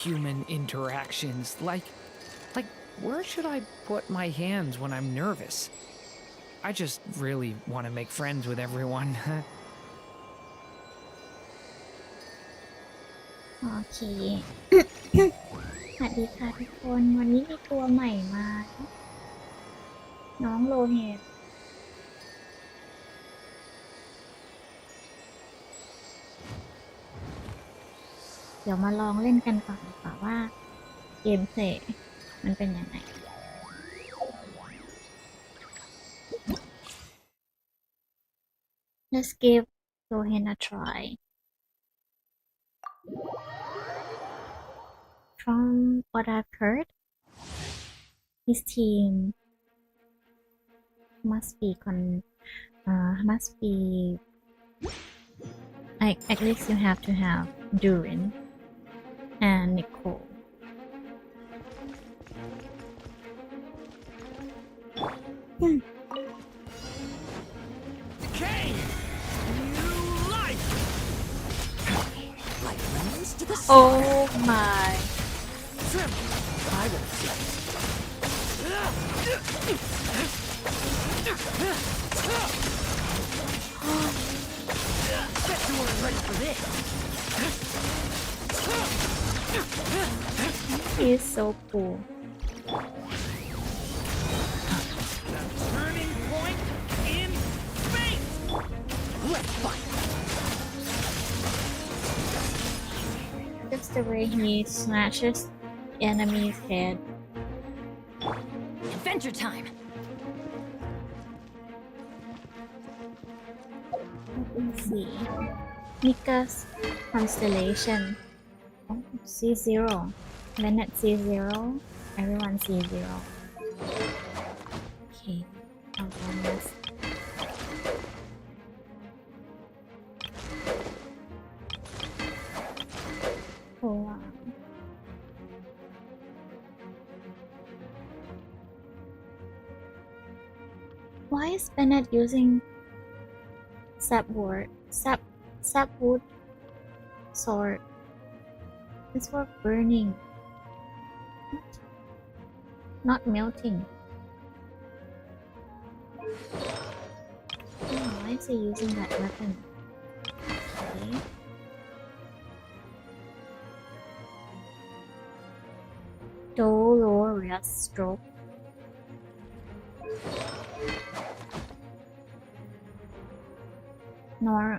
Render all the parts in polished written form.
human interactions. Like, where should I put my hands when I'm nervous? I just really want to make friends with everyone. โอเค สวัสดีค่ะทุกคน วันนี้มีตัวใหม่มา น้องโลเฮนเดี๋ยวมาลองเล่นกันก่อนดีกว่าว่าเกมเพลย์มันเป็นยังไง Let's give Lohen a try. From what I've heard, his team must be at least you have to have Durin and Nicole. Oh my. He is so cool. Turning point in space. Let's fight. Just the way he smashes the enemy's head. Adventure time. Let me see. Mika's constellation. Oh, C0. Then at C0. Everyone C0. Okay. I'll run this. Oh wow. Why is Bennett using sapwood sword? It's for burning, not melting. Why is he using that weapon? Okay. Dolorous stroke.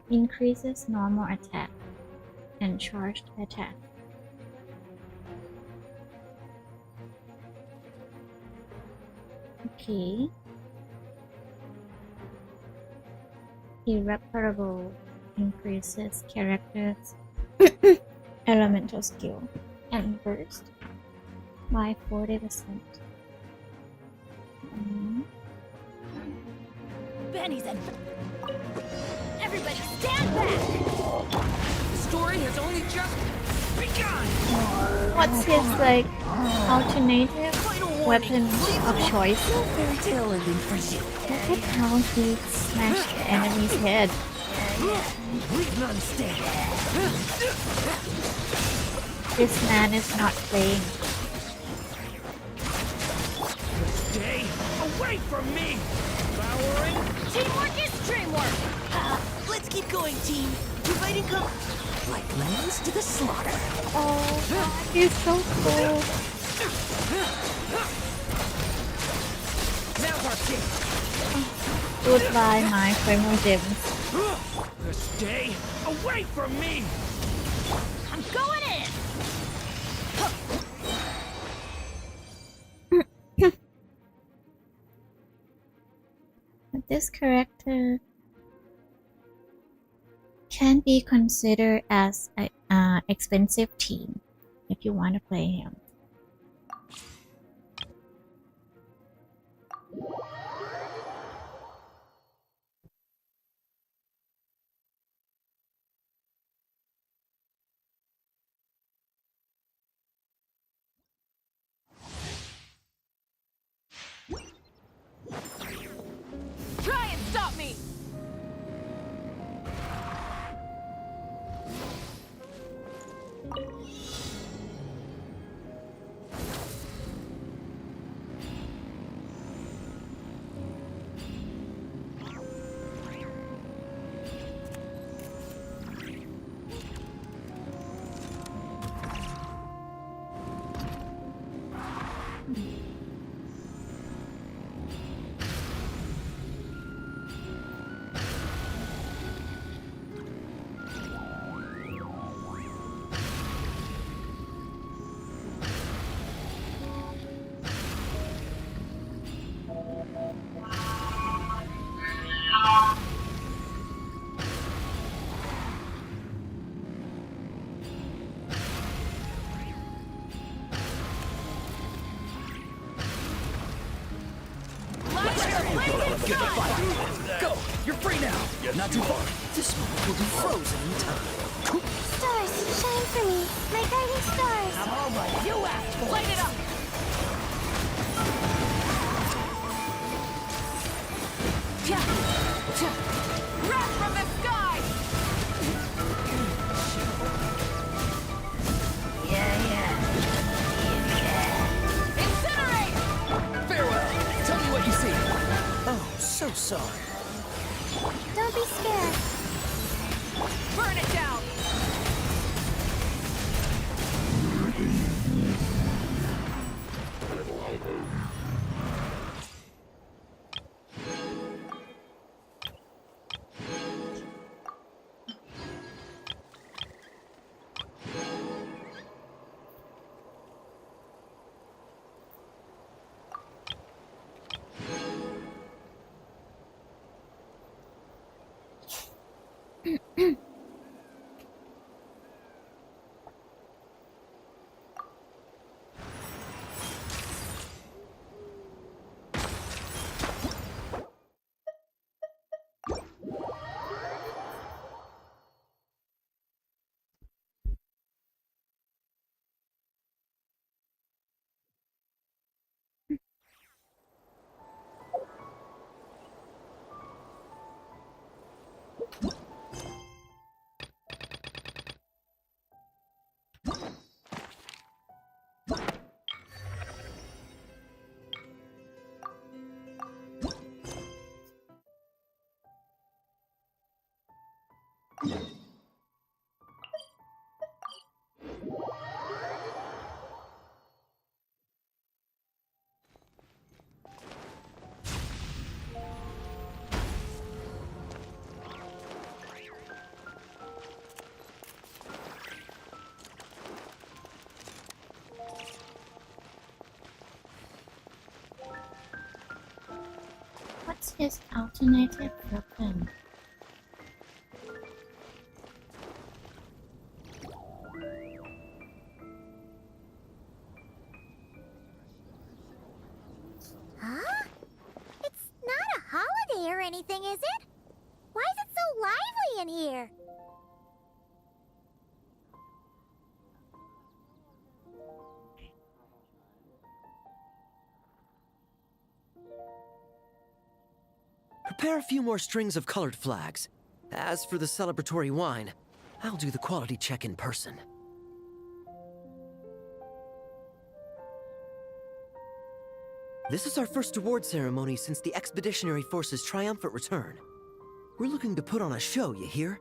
Increases normal attack and charged attack. Okay. Irreparable increases characters elemental skill and burst by 40%. Benny's in. Everybody stand back! The story has only just begun. What's his alternative weapon of choice? Fairy tale ending for you. Look at how he smashed the enemy's head. We can understand. This man is not playing. Stay away from me. Devouring. Teamwork is dreamwork! Let's keep going, team. Dividing come like lambs to the slaughter. Oh, God, he's so cool. Now's our chance. Goodbye, my primal gems. Stay away from me. I'm going in! But this character can be considered as an expensive team if you want to play him. Try and stop me! Not too far. This moment will be frozen in time. Stars, shine for me, my guiding stars. I'm all right. You asked for it. Light it up. Wrath from the sky. Incinerate. Farewell. Tell me what you see. Oh, so sorry. Don't be scared. Burn it down. What's his alternative weapon? Huh? It's not a holiday or anything, is it? Why is it so lively in here? Prepare a few more strings of colored flags. As for the celebratory wine, I'll do the quality check in person. This is our first award ceremony since the Expeditionary Force's triumphant return. We're looking to put on a show, you hear?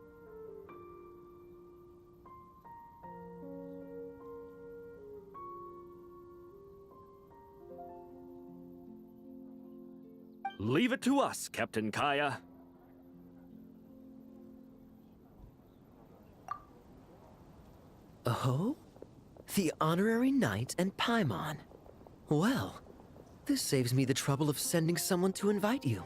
Leave it to us, Captain Kaya. Oh? The Honorary Knight and Paimon. Well, this saves me the trouble of sending someone to invite you.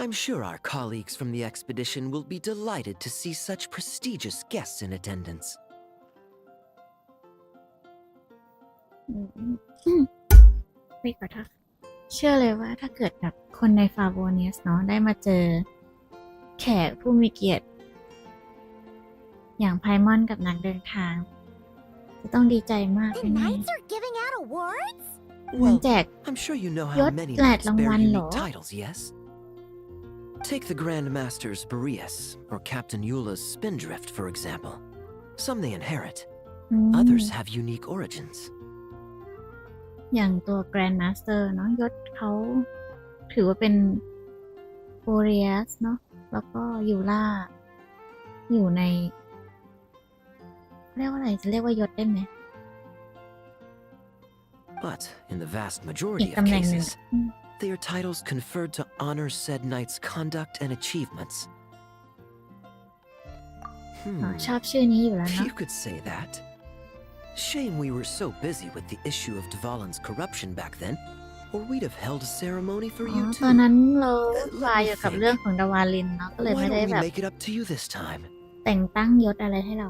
I'm sure our colleagues from the expedition will be delighted to see such prestigious guests in attendance. ไม่ขอโทษเชื่อเลยว่าถ้าเกิดแบบคนในฟาโวเนียสเนาะได้มาเจอแขกผู้มีเกียรติอย่างไพมอนกับนักเดินทางจะต้องดีใจมาก The แน่ knights are giving out awards? ๆมัน Well, แจก I'm sure you know ย how ศ many แหลด knights ราง bear วัลเหรอ unique titles, yes? Take the Grand Masters Boreas or Captain Eula's Spindrift, for example. Some they inherit, อืม others have unique origins. อย่างตัว Grand Master เนาะยศเขาถือว่าเป็น Boreas เนาะแล้วก็ยูล่าอยู่ในเรียกว่าอะไรจะเรียกว่ายศได้ไหม But in the vast อีก majority of ตำแหน่งหนึ่ง cases, they are titles conferred to honor said knight's conduct and achievements. ชอบชื่อนี้อยู่แล้วเนาะ You could say that. Shame we were so busy with the issue of Dvalin's corruption back then, or we'd have held a ceremony for อ๋อ you ตอน too. นั้นเราวายอยู่กับเรื่องของดาวาลินเนาะก็เลย Why ไม่ได้ don't แบ we บ make it up to you this time? แต่งตั้งยศอะไรให้เรา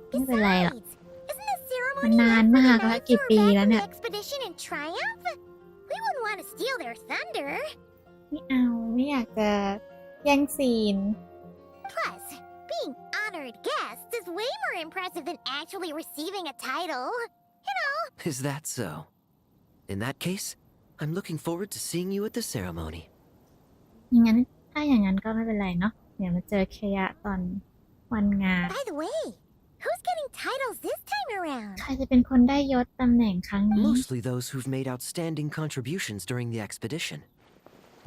ไม่เป็นไรหรอก Besides, isn't the ceremony มันนานมากแล้ว กี่ปีแล้วเนี่ย expedition in triumph? We wouldn't want to steal their thunder. ไม่เอาไม่อยากจะแย่งซีน Plus, being honored guests is way more impressive than actually receiving a title. Is that so? In that case, I'm looking forward to seeing you at the ceremony. อย่างนั้นถ้าอย่างนั้นก็ไม่เป็นไรเนาะเดี๋ยวมาเจอเคยะตอนวันงาน By the way, who's getting titles this time around? ใครจะเป็นคนได้ยศตำแหน่งครั้งนี้ Mostly those who've made outstanding contributions during the expedition.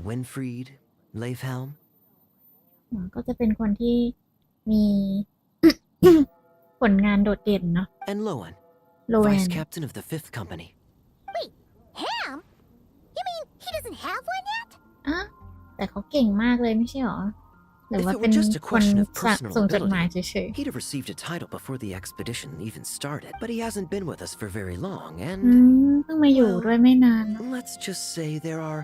Winfried, Leifhelm. ก็จะเป็นคนที่มี ผลงานโดดเด่นเนาะ And Lohen, โลเวน Vice Captain of the 5th Company. Ham? You mean he doesn't have one yet? อ่ะแต่เขาเก่งมากเลยไม่ใช่หรอ หรือ If ว่า it เป็น were just a คน question of personal ส่งจดหมาย ability, เฉย he'd have received a title before the expedition even started. But he hasn't been with us for very long, ๆ and เพิ่งมาอยู่ด้วยไม่นานเนอะ let's just say there are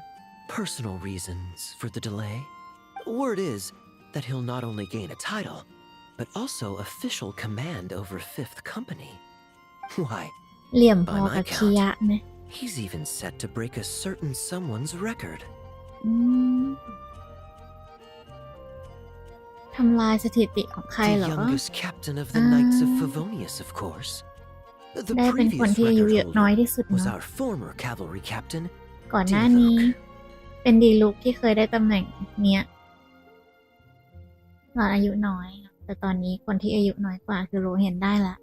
personal reasons for the delay. Word is that he'll not only gain a title, but also official command over 5th Company. Why, เหลี่ยมพอ By กับ my คิยะไหม he's even set to break a certain someone's record. อืมทำลายสถิติของใคร The เหรอ youngest captain of the Knights of Favonius, of course. The ได้เป็นคน previous ที่อายุ record น้อย holder ที่สุด was เนาะ our former cavalry captain, ก่อนหน้านี้ เป็นดีลุกที่เคยได้ตำแหน่งเนี้ยตอนอายุน้อยเนอะแต่ตอนนี้คนที่อายุน้อยกว่าคือโรเห็นได้ละ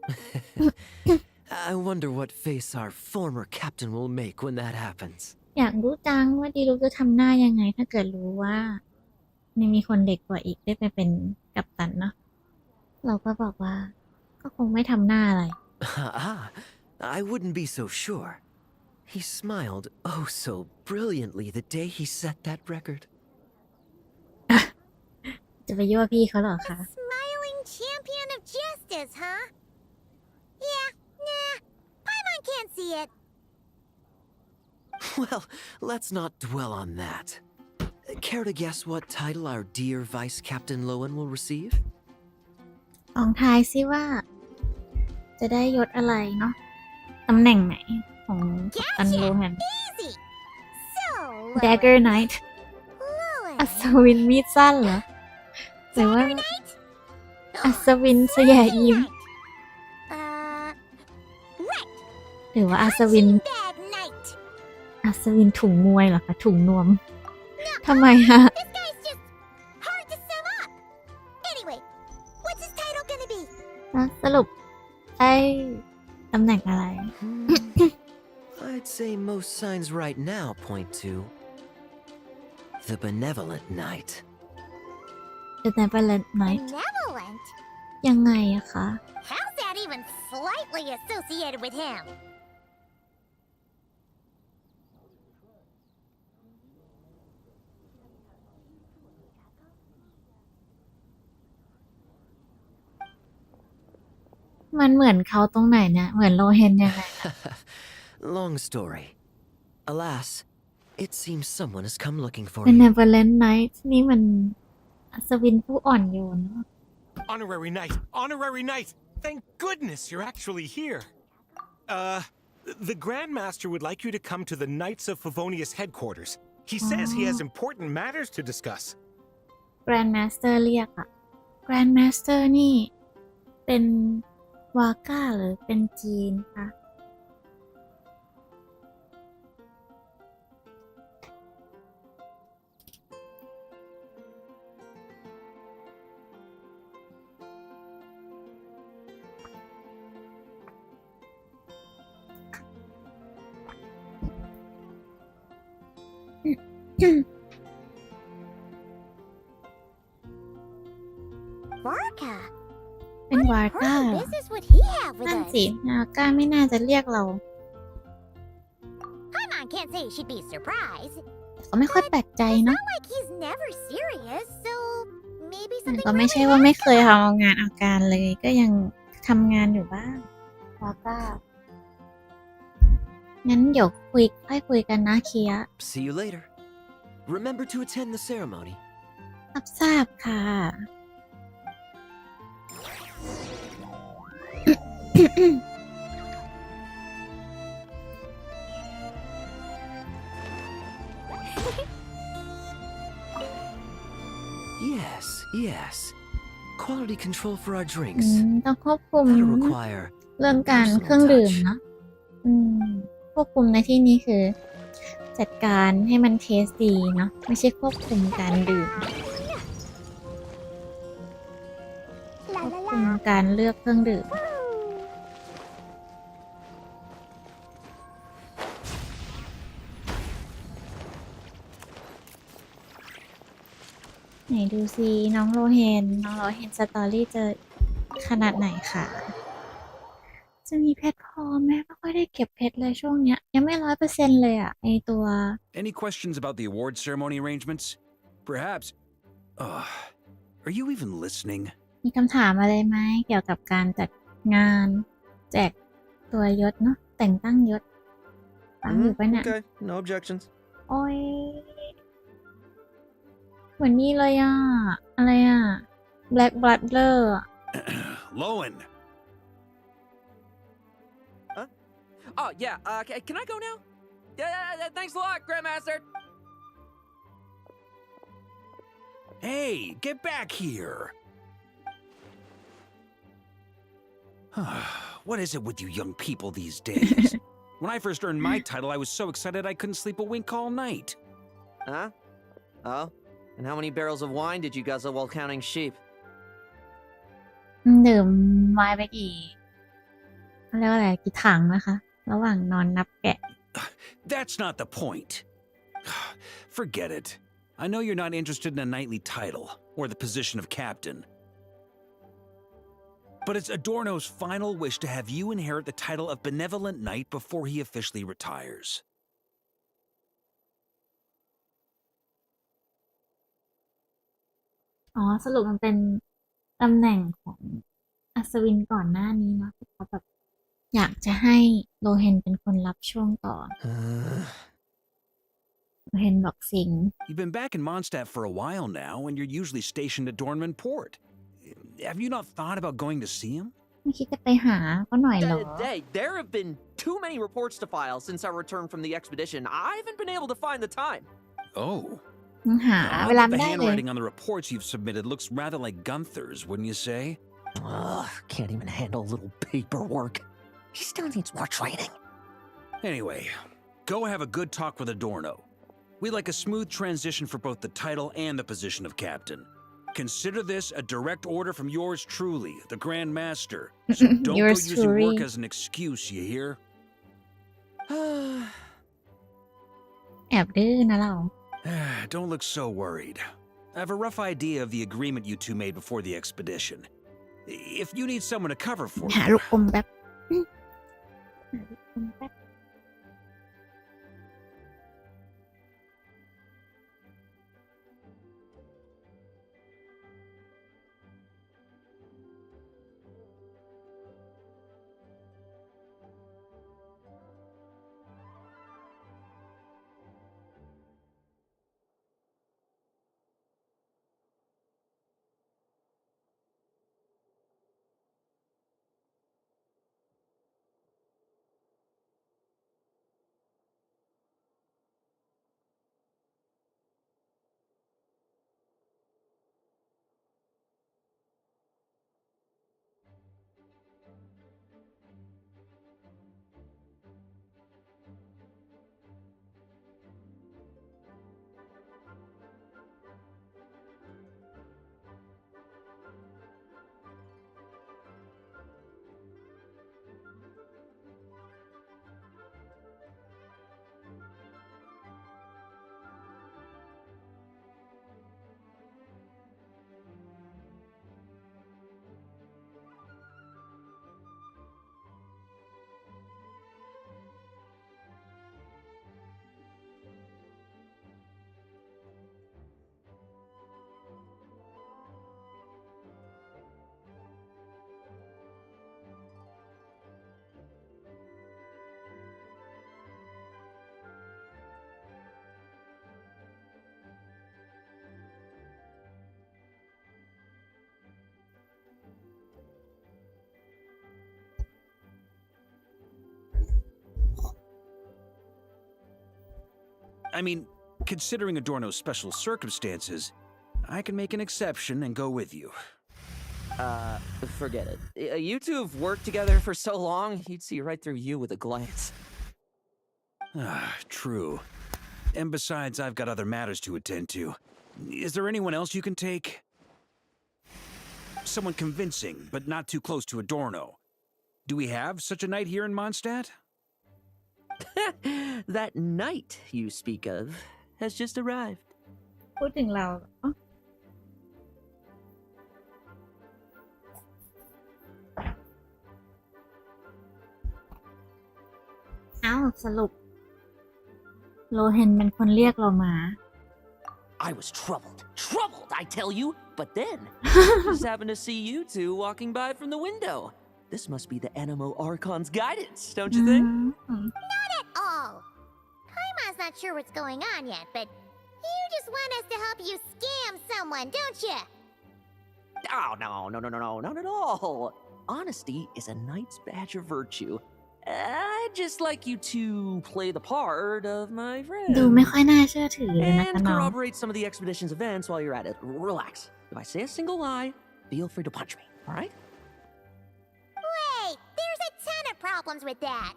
I wonder what face our former captain will make when that happens. อยากรู้จังว่าดีลุกจะทำหน้ายังไง ถ้าเกิดรู้ว่ายังมีคนเด็กกว่าอีกได้ไปเป็นกัปตันเนาะเราก็บอกว่า ก็คงไม่ทำหน้าอะไร Ah, I wouldn't be so sure. He smiled oh so brilliantly the day he set that record. จะไปยั่วพี่เขาเหรอคะ Smiling champion of justice, huh? Yeah, nah. Paimon can't see it. Well, let's not dwell on that. Care to guess what title our dear Vice Captain Lohen will receive? ลองทายซิว่า จะได้ยศอะไรเนาะตำแหน่งไหนของกัปตันโลแฮน Easy. So, Dagger Knight Lohen. อัศวินมีดสั้นเหรอ หรือว่า Dagger Knight? อัศวินสยายิม Right. หรือว่าอัศวิน Punching Bag Knight. อัศวินถุงมวยเหรอคะถุงนวมทำไมฮะ This guy's just hard to sum up. Anyway, what's his title gonna be? แล้วสรุปได้ตำแหน่งอะไร I'd say most signs right now point to the Benevolent Knight. The Neverland Knight Benevolent? ยังไงอะคะ How's that even slightly associated with him? มันเหมือนเขาตรงไหนเนี่ย เหมือนโลเฮนยังไง Long story. Alas, it seems someone has come looking for you. Benevolent Knight นี่มันอัศวินผู้อ่อนโยนเนอะ Honorary Knight! Honorary Knight! Thank goodness you're actually here. The Grandmaster would like you to come to the Knights of Favonius headquarters. He says he has important matters to discuss. Grandmaster เรียกอะ Grandmaster นี่เป็นวาก้าหรือเป็นจีนคะ Varka. เป็นวาก้า What เหรอ business would he have with นั่น us? สิวาก้าไม่น่าจะเรียกเรา Paimon can't say she'd be surprised. แต่ก็ไม่ค่อยแปลกใจเนาะ Like he's never serious, so maybe มัน something ก็ไม่ใช่ว่าไม่เคยทำงานอาการเลย ก็ยังทำงานอยู่บ้างวาก้า งั้นเดี๋ยวค่อยคุยกันนะเคียะ See you later. Remember to attend the ceremony. รับทราบค่ะ Paimon Yes. Quality control for our อื drinks. ต้องควบคุม That'll require เรื่องการเครื่อง personal ดื่ม touch. เนาะควบคุมในที่นี้คือ จัดการให้มันเทสดีเนาะไม่ใช่ควบคุมการดื่ม La ควบ la คุม la. การเลือกเครื่องดื่ม ไหนดูซิน้องโลเฮนสตอรี่จะขนาดไหนคะจะมีเพชรพอไหมไม่ค่อยได้เก็บเพชรเลยช่วงเนี้ย ยังไม่100%เลยอะไอตัว Any questions about the award ceremony arrangements? Perhaps. Are you even listening? มีคำถามอะไรไหมเกี่ยวกับการจัดงานแจกตัวยศเนาะแต่งตั้งยศฟังอยู่ปะเนี่ย Okay, no objections. โอ้ยเหมือนนี่เลยอ่ะ อะไรอ่ะ Black Butler อะ Lohen. Oh, yeah, can I go now? Yeah, thanks a lot, Grandmaster. Hey, get back here. What is it with you young people these days? When I first earned my title, I was so excited I couldn't sleep a wink all night. Huh? Oh, and how many barrels of wine did you guzzle while counting sheep? ดื่มไวน์ไปกี่เขาเรียกว่าอะไรกี่ถังนะคะ ระหว่างนอนนับแกะ That's not the point. Forget it. I know you're not interested in a knightly title or the position of captain. But it's Adorno's final wish to have you inherit the title of Benevolent Knight before he officially retires. อ๋อสรุปมันเป็นตำแหน่งของอัศวินก่อนหน้านี้เนาะที่เขาแบบอยากจะให้โลเฮนเป็นคนรับช่วงต่อ โลเฮนบอกสิง You've been back in Mondstadt for a while now, and you're usually stationed at Dornman Port. Have you not thought about going to see him? ไม่คิดจะไปหาเขาหน่อยเหรอ There have been too many reports to file since our return from the expedition. I haven't been able to find the time. Oh. หาเวลา The ไม่ได้เลย handwriting on the reports you've submitted looks rather like Gunther's, wouldn't you say? Ugh, can't even handle a little paperwork. He still needs more training. Anyway, go have a good talk with Adorno. We'd like a smooth transition for both the title and the position of captain. Consider this a direct order from yours truly, the Grand Master. So don't go Yours using work truly. as an excuse, you hear? แอบดื้อนะเรา Don't look so worried. I have a rough idea of the agreement you two made before the expedition. If you need someone to cover for หา you, ลูกอมแบบหาลูกอมแบบ I mean, considering Adorno's special circumstances, I can make an exception and go with you. Forget it. You two have worked together for so long, he'd see right through you with a glance. True. And besides, I've got other matters to attend to. Is there anyone else you can take? Someone convincing, but not too close to Adorno. Do we have such a knight here in Mondstadt? That knight you speak of has just arrived. พูดถึงเราเหรอเอ้าสรุปโลเฮนเป็นคนเรียกเรามา I was troubled, I tell you. But then, just happened to see you two walking by from the window. This must be the Animo Archon's guidance, don't you think? Not at all. Paimon's not sure what's going on yet, but you just want us to help you scam someone, don't you? Oh, no, not at all. Honesty is a knight's badge of virtue. I'd just like you to play the part of my friend. ดูไม่ค่อยน่าเชื่อถือเลยนะคะ And น้อง corroborate some of the expedition's events while you're at it. Relax. If I say a single lie, feel free to punch me, alright? Wait, there's a ton of problems with that.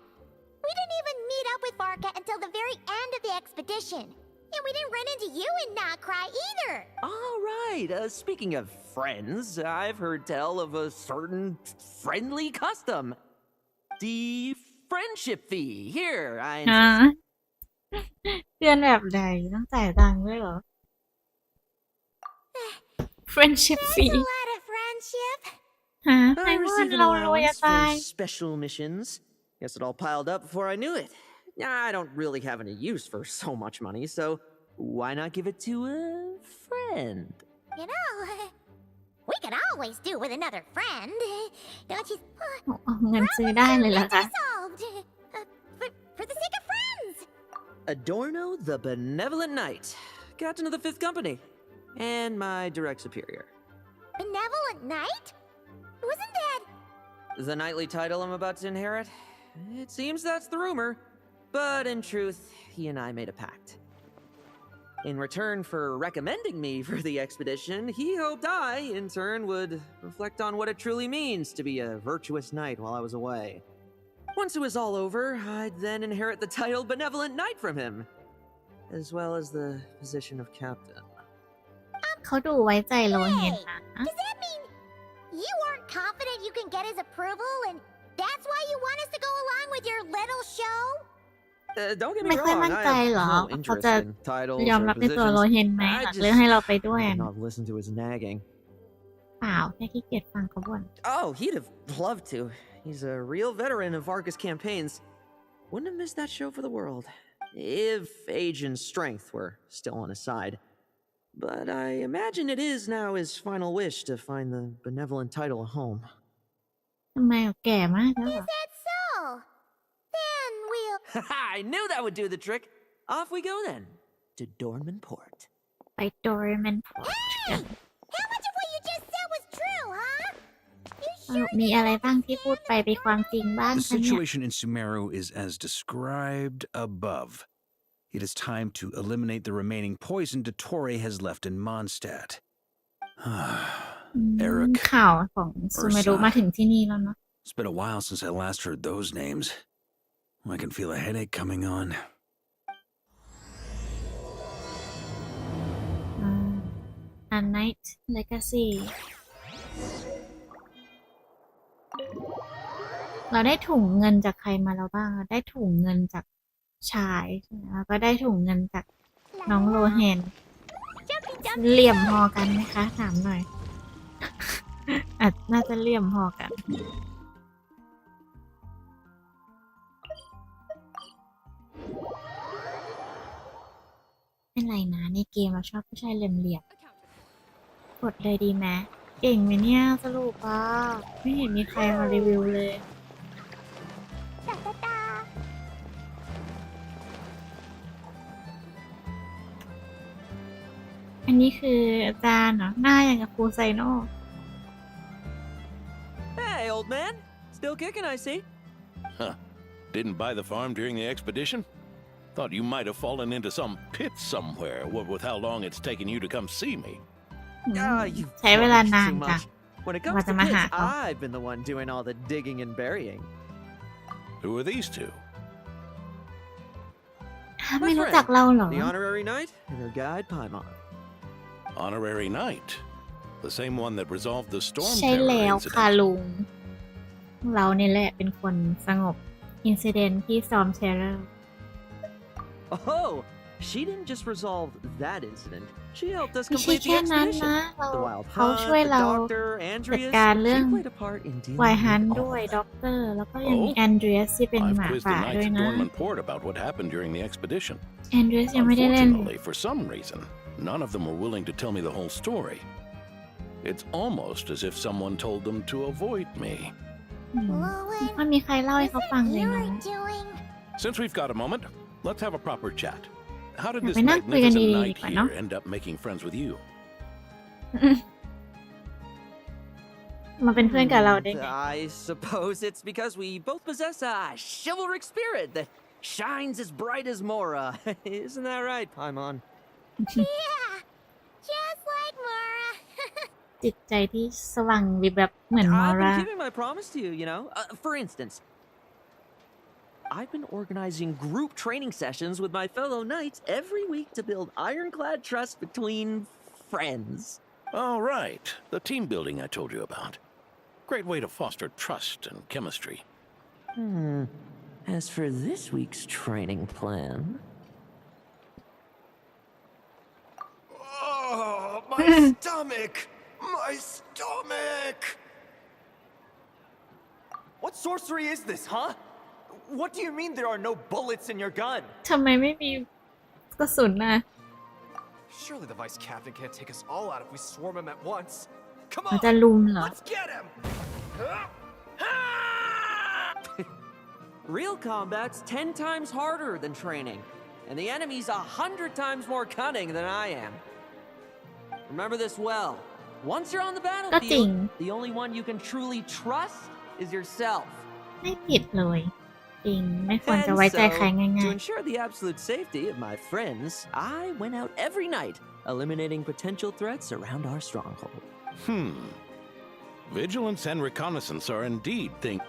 We didn't even meet up with Varka until the very end of the expedition. And we didn't run into you in Nokrai either. Alright, speaking of friends, I've heard tell of a certain friendly custom. The friendship fee. Here, I ฮะ insist. เพื่อนแบบใดต้องจ่ายตังค์ด้วยเหรอ friendship That's fee a lot of friendship. ฮะ I ไอ้เพื่อน received an เรารวยจะ allowance ตาย for special missions. Guess it all piled up before I knew it. I don't really have any use for so much money, so why not give it to a friend? You know, we could always do with another friend. Don't you? เอาเงินซื้อได้เลยเหรอคะ Solved. For the sake of friends. Adorno the Benevolent Knight, Captain of the 5th Company, and my direct superior. Benevolent Knight? Wasn't that? The knightly title I'm about to inherit? It seems that's the rumor, but in truth, he and I made a pact. In return for recommending me for the expedition, he hoped I, in turn, would reflect on what it truly means to be a virtuous knight while I was away. Once it was all over, I'd then inherit the title Benevolent Knight from him, as well as the position of captain. เขาดูไว้ใจโลเฮน Wait, นะ does that mean you aren't confident you can get his approval, and that's why you want us to go along with your little show? Don't get me ไม่ค่อย wrong, มั่น I ใจ have เหรอ no เขา interest จะ in titles ยอม or รับในตัวโล positions. เฮนไหม I ห just รือให้เราไปด้วย cannot listen to his nagging. เปล่าแค่ขี้เกียจฟังเขาบ่น Oh, he'd have loved to. He's a real veteran of Varka's campaigns. Wouldn't have missed that show for the world. If age and strength were still on his side. But I imagine it is now his final wish to find the benevolent title a home. ทำไมแก่มากแล้วเหร Is อ that so? Then we'll. I knew that would do the trick. Off we go then. To Dorman Port. ไปโดเรมอนพอร์ต Hey! How much of what you just said was true, huh? You สรุ sure ปมีอะไรบ้างที่พูดไปเป็นความจริงบ้าง The คะเนี่ย situation in Sumeru is as described above. It is time to eliminate the remaining poison Dottore has left in Mondstadt. อืมข่าวของซูเมรุมาถึงที่นี่แล้วเนาะ It's been a while since I last heard those names. I can feel a headache coming on. A Night Legacy เราได้ถุงเงินจากใครมาแล้วบ้างเราได้ถุงเงินจากชายใช่ไหมแล้วก็ได้ถุงเงินจากน้องโลเฮน เหลี่ยมพอกันไหมคะ ถามหน่อย อาจน่าจะเหลี่ยมพอกัน เป็นไรนะในเกมเราชอบผู้ชายเหลี่ยมๆกดเลยดีไหมเก่งไหมเนี่ยสรุปว่าไม่เห็นมีใครมารีวิวเลย Da-da-da. อันนี้คืออาจารย์เหรอหน้าอย่างกับครูไซโน่ Hey, old man. Still kicking, I see. Huh. Didn't buy the farm during the expedition? Thought you might have fallen into some pit somewhere, what with how long it's taken you to come see me. You ใช้เวลา flunked นาน too จัง much. When it กว่า comes จะ to มาหา kids, เขา I've been the one doing all the digging and burying. Who are these two? ไม่รู้จักเราเหรอ The honorary knight and her guide Paimon. Honorary knight. The same one that resolved the storm ใช่ terror แล้วค่ะ incident. ลุง เราเนี่ยแหละเป็นคนสงบอินซิเดนต์ที่ซอมเทเรอร์ Oh, she didn't just resolve that incident. She helped us ไม่ใช่ complete แค่ the นั้น expedition. นะเรา The wild เขา hunt, ช่วย the เรา doctor, จัด Andreas. การเรื่อง She played a part in วาย dealing ฮัน with ด้วย all of ด็ it. อกเตอร์ แล้วก็ยังมี Oh? แอนเดรียสที่เป็นห I've มา quizzed ป่า the ด้ว knights ย at นะ Dornman Port about what happened during the expedition. แอนเดรียสยังไม่ได้เล่น Unfortunately, for some reason, none of them were willing to tell me the whole story. It's almost as if someone told them to avoid me. ไม่ค่อยมีใครเล่าให้เขาฟังเลย You นะ are doing. Since we've got a moment, let's have a proper chat. How did this ไปนั่งคุยกันดี magnificent ๆ knight ดีกว่าเนอะ here end up making friends with you? มาเป็นเพื่อนกับเราได้ไง I suppose it's because we both possess a chivalric spirit that shines as bright as Mora. Isn't that right, Paimon? Yeah, just like Mara. จิตใจที่สว่างวิบแบบเหมือนมอ I've ร่า been keeping my promise to you, you know. For instance, I've been organizing group training sessions with my fellow knights every week to build ironclad trust between friends. Oh, right. The team building I told you about. Great way to foster trust and chemistry. As for this week's training plan... Oh, my stomach! My stomach! What sorcery is this, huh? What do you mean there are no bullets in your gun? ทำไมไม่มีกระสุนน่ะ Surely the vice captain can't take us all out if we swarm him at once. Come มัน on, จะลุมเหรอ let's get him! Real combat's 10 times harder than training, and the enemy's 100 times more cunning than I am. Remember this well. Once you're on the ก็จริง battlefield, the only one you can truly trust is yourself. ไม่ผิดเลย จริง ไม่ควรจะ And ไว้ใจใคร so, ง่า to ย ensure the absolute safety of my friends, I went out every night, eliminating potential threats around our stronghold. Vigilance and reconnaissance are indeed things.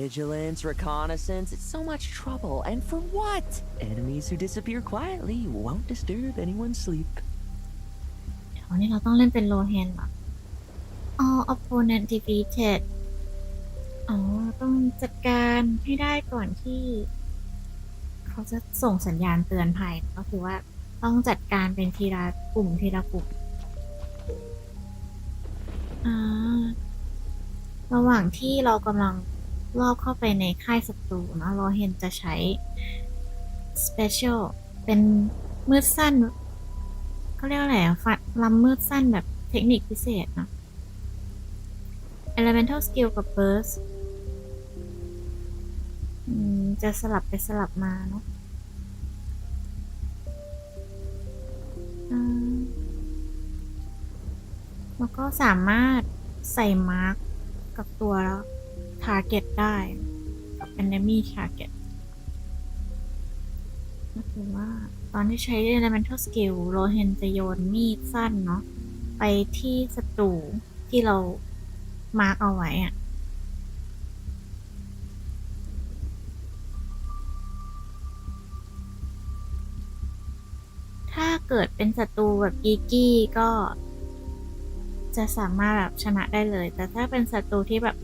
Vigilance, reconnaissance, it's so much trouble. And for what? Enemies who disappear quietly won't disturb anyone's sleep. ๆเดี๋ยววันนี้เราต้องเล่นเป็นโลเฮนเหรอ All opponent defeated อ๋อ ต้องจัดการให้ได้ก่อนที่ เขาจะส่งสัญญาณเตือนภัย ก็คือว่าต้องจัดการเป็นทีละกลุ่มทีละกลุ่มระหว่างที่เรากำลังลอบเข้าไปในค่ายศัตรูนะเราเห็นจะใช้ special เป็นมืดสั้นเขาเรียกว่าอะไรอะลำมืดสั้นแบบเทคนิคพิเศษนะ elemental skill กับ burst จะสลับไปสลับมาเนาะแล้วก็สามารถใส่มาร์กกับตัวแล้ว target ได้กับ enemy target ก็คือว่าตอนที่ใช้ elemental skill โรเฮนจะโยนมีดสั้นเนาะไปที่ศัตรูที่เรามาร์กเอาไว้อะถ้าเกิดเป็นศัตรูแบบกีกี้ก็จะสามารถแบบชนะได้เลย แต่ถ้าเป็นศัตรูที่แบบ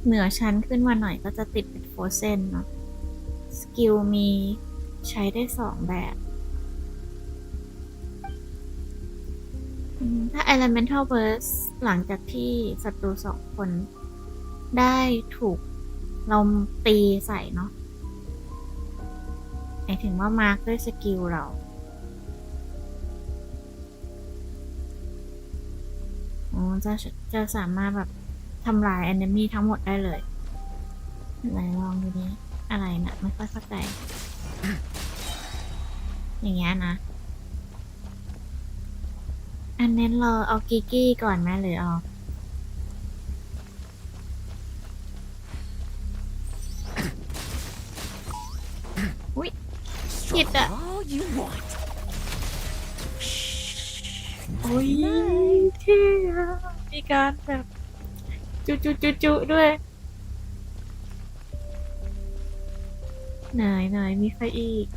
เหนือชั้นขึ้นมาหน่อยก็จะติดเป็นโฟเซนเนาะสกิลมีใช้ได้2แบบถ้า elemental burst หลังจากที่ศัตรู2คนได้ถูกเราตีใส่เนาะหมายถึงว่ามาร์กด้วยสกิลเราจะสามารถแบบทำลาย enemy ทั้งหมดได้เลยไหนลองดูดิอะไรนะไม่ค่อยเข้าใจ อย่างเงี้ยนะ อันนี้เราเอากิกกี้ก่อนไหมหรือเอา อุ้ย Struggle ผิดอ่ะ all you want. โอ้ยเท่อะมีการแบบจุด้วยไหนมีใครอีก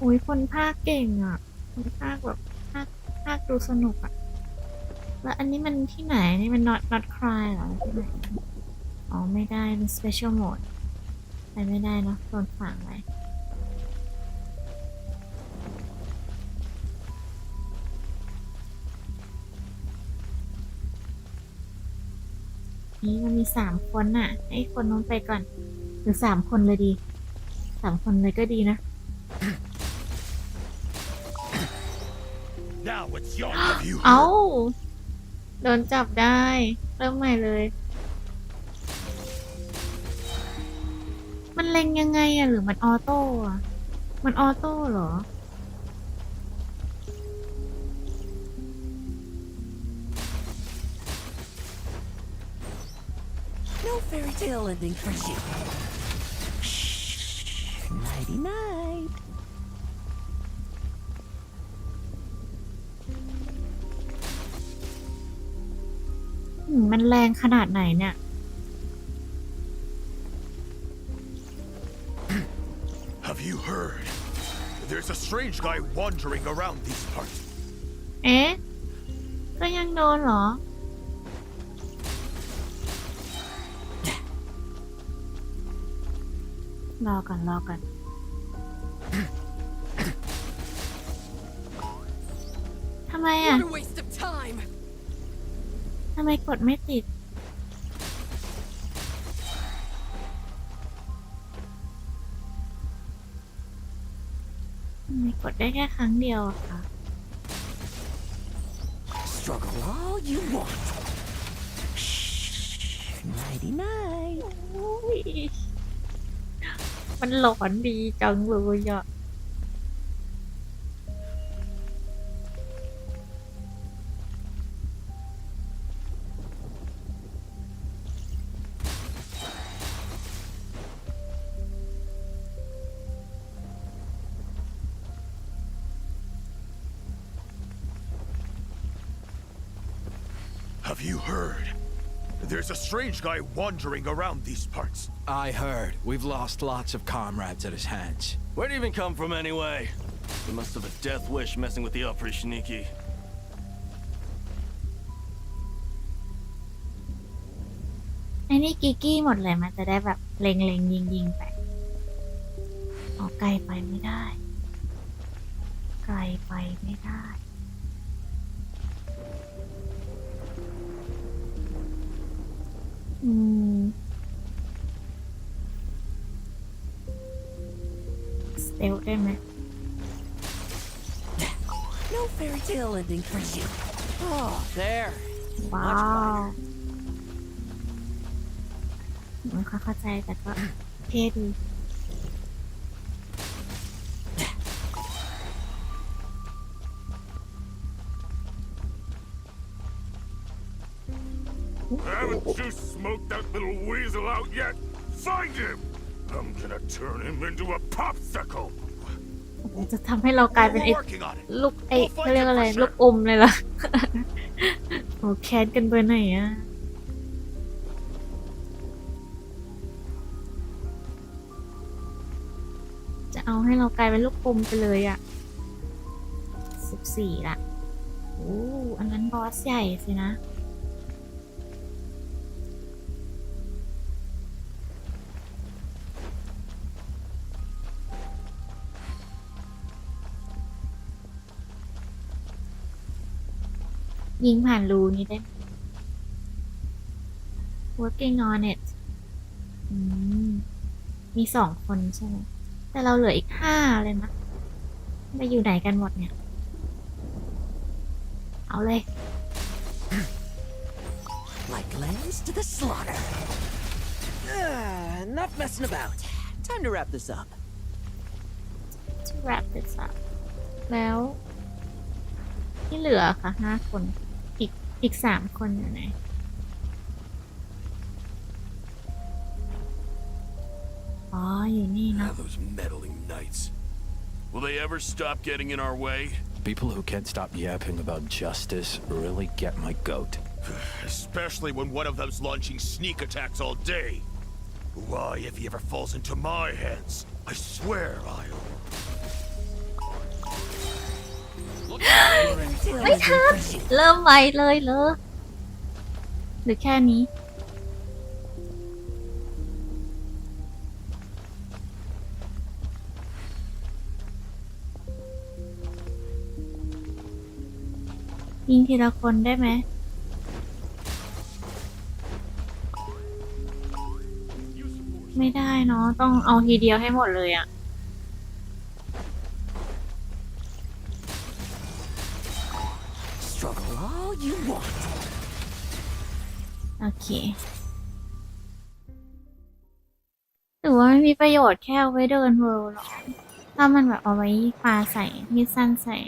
อุ้ยคนภาคเก่งอ่ะคนภาคแบบภาคดูสนุกอ่ะแล้วอันนี้มันที่ไหนนี่มัน not cry เหรอที่ไหนอ๋อไม่ได้เป็น special mode ไปไม่ได้เนาะโดนฝังไว้นี่มันมี3 คนน่ะให้คนนู้นไปก่อนหรือ3 คนเลยดี3 คนเลยก็ดีนะ Now it's your view. เอ้าโดนจับได้เริ่มใหม่เลย มันเล็งยังไงอะหรือมันออโต้อะมันออโต้เหรอ No fairy tale ending for you. Nighty night. มันแรงขนาดไหนเนี่ย Have you heard? There's a strange guy wandering around these parts. เอ๊ะ ก็ยังโดนเหรอ รอก่อน ทำไมอ่ะ What a waste of time. ทำไมกดไม่ติด ทำไมกดได้แค่ครั้งเดียวอะคะ Struggle all you want. Nighty night. โอ้ยมันหลอนดีจังเลยอ่ะ Have you heard? There's a strange guy wandering around these parts. I heard. We've lost lots of comrades at his hands. Where'd he even come from anyway? He must have a death wish messing with the Oprishniki. ไอ้นี่กิกกี้หมดเลยมันจะได้แบบเล็งยิงไปออกไกลไปไม่ได้ ไกลไปไม่ได้สเตลได้ไหม No fairy tale ending for you. Oh, there. ว้าวไม่ค่อยเข้าใจแต่ก็เท่ดี Haven't you smoked that little weasel out yet? Find him! I'm gonna turn him into a popsicle! จะทำให้เรากลายเป็นไอ้ Working on it. ลูกไอ้เขาเรียกอะไร ลูกอมเลยล่ะ โหแค้นกันเบอร์ไหนอะจะเอาให้เรากลายเป็นลูกอมไปเลยอะ14 ละโอ้อันนั้นบอสใหญ่สินะ ยิงผ่านรูนี้ได้ไหม working on it มี2 คนใช่ไหม แต่เราเหลืออีก5เลยนะไปอยู่ไหนกันหมดเนี่ย เอาเลย Like lambs to the slaughter. Enough messing about. Time to wrap this up. to wrap this up แล้วที่เหลือค่ะ5 คนอีก3 คนอยู่ไหน อ๋ออยู่นี่เนาะ Ah, those meddling knights. Will they ever stop getting in our way? People who can't stop yapping about justice really get my goat. Especially when one of them's launching sneak attacks all day. Why, if he ever falls into my hands, I swear I'll... ไม่ทันเริ่มไวเลยเลยหรือแค่นี้ยิงทีละคนได้ไหมไม่ได้เนาะต้องเอาทีเดียวให้หมดเลยอะโอเคหรือว่าไม่มีประโยชน์แค่เอาไว้เดินเวิลด์หรอถ้ามันแบบเอาไว้ปาใส่มีดสั้นใส่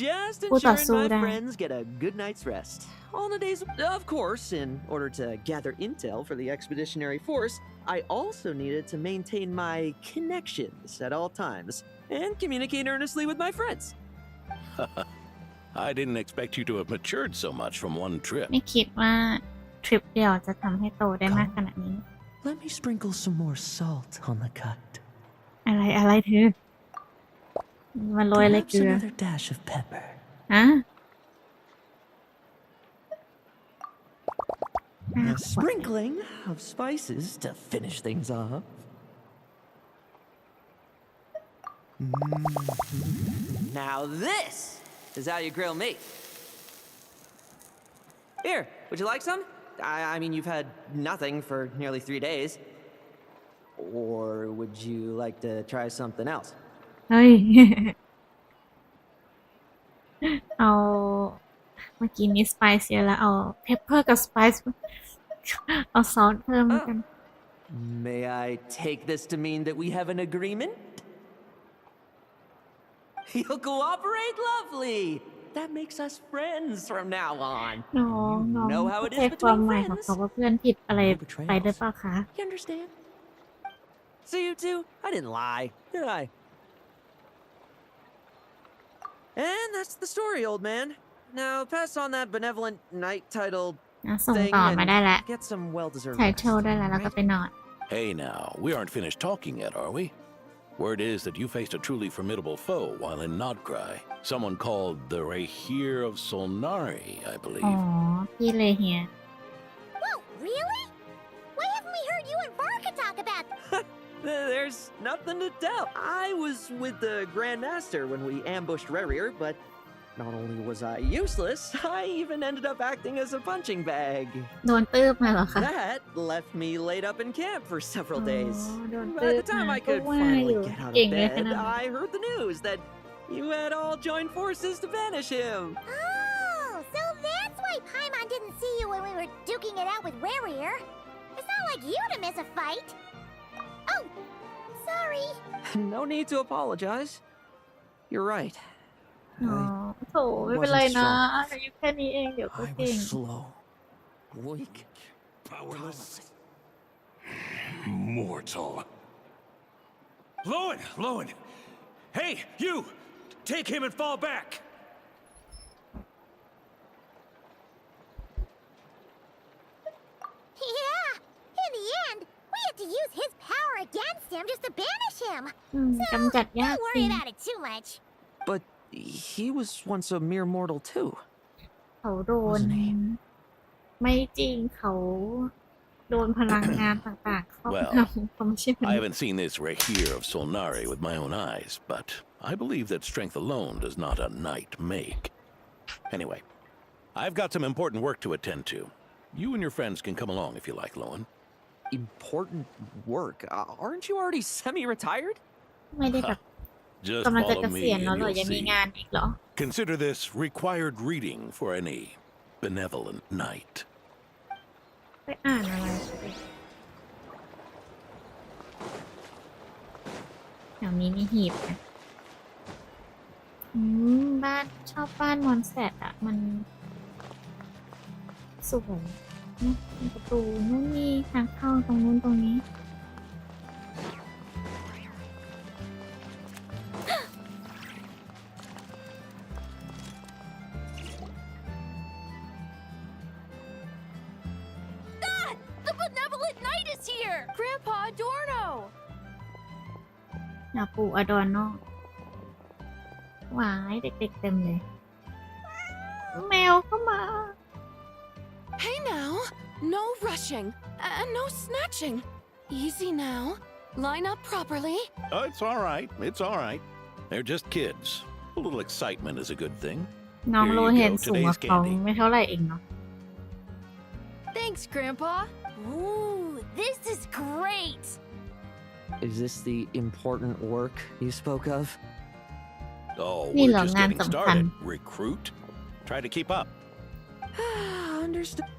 Just Who does ensuring my that? friends get a good night's rest. On the days, of course, in order to gather intel for the expeditionary force, I also needed to maintain my connections at all times and communicate earnestly with my friends. I didn't expect you to have matured so much from one trip. ไม่คิดว่าทริปเดียวจะทำให้โตได้มากขนาดนี้ Let me sprinkle some more salt on the cut. อะไรเธอมันโรยอะไรเก Perhaps ลือ another dash of pepper. ฮะ A sprinkling of spices to finish things off. Now this is how you grill me. Here, would you like some? I mean, you've had nothing for nearly 3 days. Or would you like to try something else? เฮ้ย เอาเมื่อกี้นี้สไปซ์เยอะแล้วเอาเพปเปอร์กับสไปซ์เอาซอสเพิ่มกัน May I take this to mean that we have an agreement? You'll cooperate? Lovely! That makes us friends from now on. น้อง know how it is เข้าใจความ between หมายของ friends. เขาว่าเพื่อนผิดอะไรไปหรือเปล่าคะ You understand? So you two, I didn't lie, did I? And that's the story, old man. Now pass on that benevolent knight title ส่ง thing ต่อมาได้แล้ว and get some well-deserved ไท rest, เทิลได้แล้วแล้วก็ right? ไปนอน Hey now, we aren't finished talking yet, are we? Word is that you faced a truly formidable foe while in Nodcry. Someone called the Rahir of Solnari, I อ๋อ believe. พี่เลยเฮีย Whoa, really? Why haven't we heard you and Varka talk about There's nothing to tell. I was with the Grand Master when we ambushed Rerir, but not only was I useless, I even ended up acting as a punching bag. โดนตืบมาเหรอคะ That left me laid up in camp for several อ๋อ days. โดน By ตืบ the time มา I ก็ could ว่าอ finally ยู่ get out เก่ง of เลยข bed, นาดนั้น I heard the news that you had all joined forces to banish him. Oh, so that's why Paimon didn't see you when we were duking it out with Rarier. It's not like you to miss a fight. Oh, sorry. No need to apologize. You're right. อ๋อโถไม่เป็นไรนะอายุแค่นี้เองเดี๋ยวก็ I เก่ง was slow. Weak. Powerless. Mortal. Lohen! Hey, you! Take him and fall back! Yeah, in the end, we had to use his power against him just to banish him. กำจัดยาก Don't จริ worry ง about it too much. But he was once a mere mortal too. เขาโดน ไม่จริงเขาโดนพลังงานต่างๆเข้าไปทำความเชื่อ I haven't seen this Rahir of Solnari with my own eyes, but I believe that strength alone does not a knight make. Anyway, I've got some important work to attend to. You and your friends can come along if you like, Lohen. Important work? Aren't you already semi-retired? ไม่ได้แบบ Just กำลังจะ follow เก me ษียณแล้ว and เหรอ you'll ยังมี see. งานอีกเหรอ Consider this required reading for any benevolent knight. ไปอ่านอะไรแถวนี้มีหีบนะบ้านชอบบ้านมอนแซดอ่ะมันสวยนะมีประตูนู้นมีทางเข้าตรงนู้นตรงนี้ Grandpa Adorno! หน้าปู่อดอนโนหวายเด็กๆเต็มเลย แมวก็มา Hey now! No rushing, and no snatching. Easy now. Line up properly. Oh, it's all right. It's all right. They're just kids. A little excitement is a good thing. น้อง Here โล you เฮน go, สูงกว่า today's เขา candy. ไม่เท่าไหร่เองเนาะ Thanks, Grandpa. Ooh, this is great. Is this the important work you spoke of? Oh, Ni we're là just ngan getting sầm started. khăn. Recruit? Try to keep up. Understood.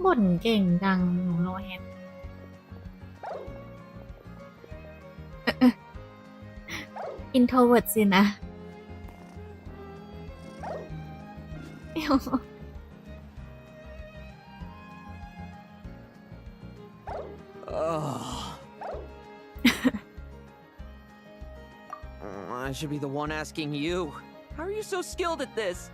บ่นเก่งจังหนูโลเฮน อินโทรเวิร์ดสินะ Oh. I should be the one asking you. How are you so skilled at this?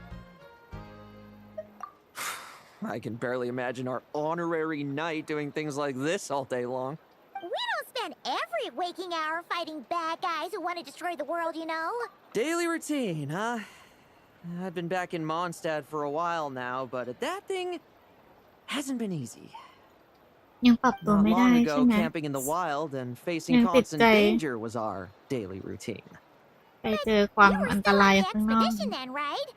I can barely imagine our honorary knight doing things like this all day long. We don't spend every waking hour fighting bad guys who want to destroy the world, you know? Daily routine, huh? I've been back in Mondstadt for a while now, but adapting hasn't been easy. ยังปรับตัว Not ไม่ได้ long ใช่ ago, ไหม camping in the wild and facing Yang constant tiệtใจ danger was our daily routine. ไปเจอความ You were อันต still ราย on the ข้างนอก expedition then, right?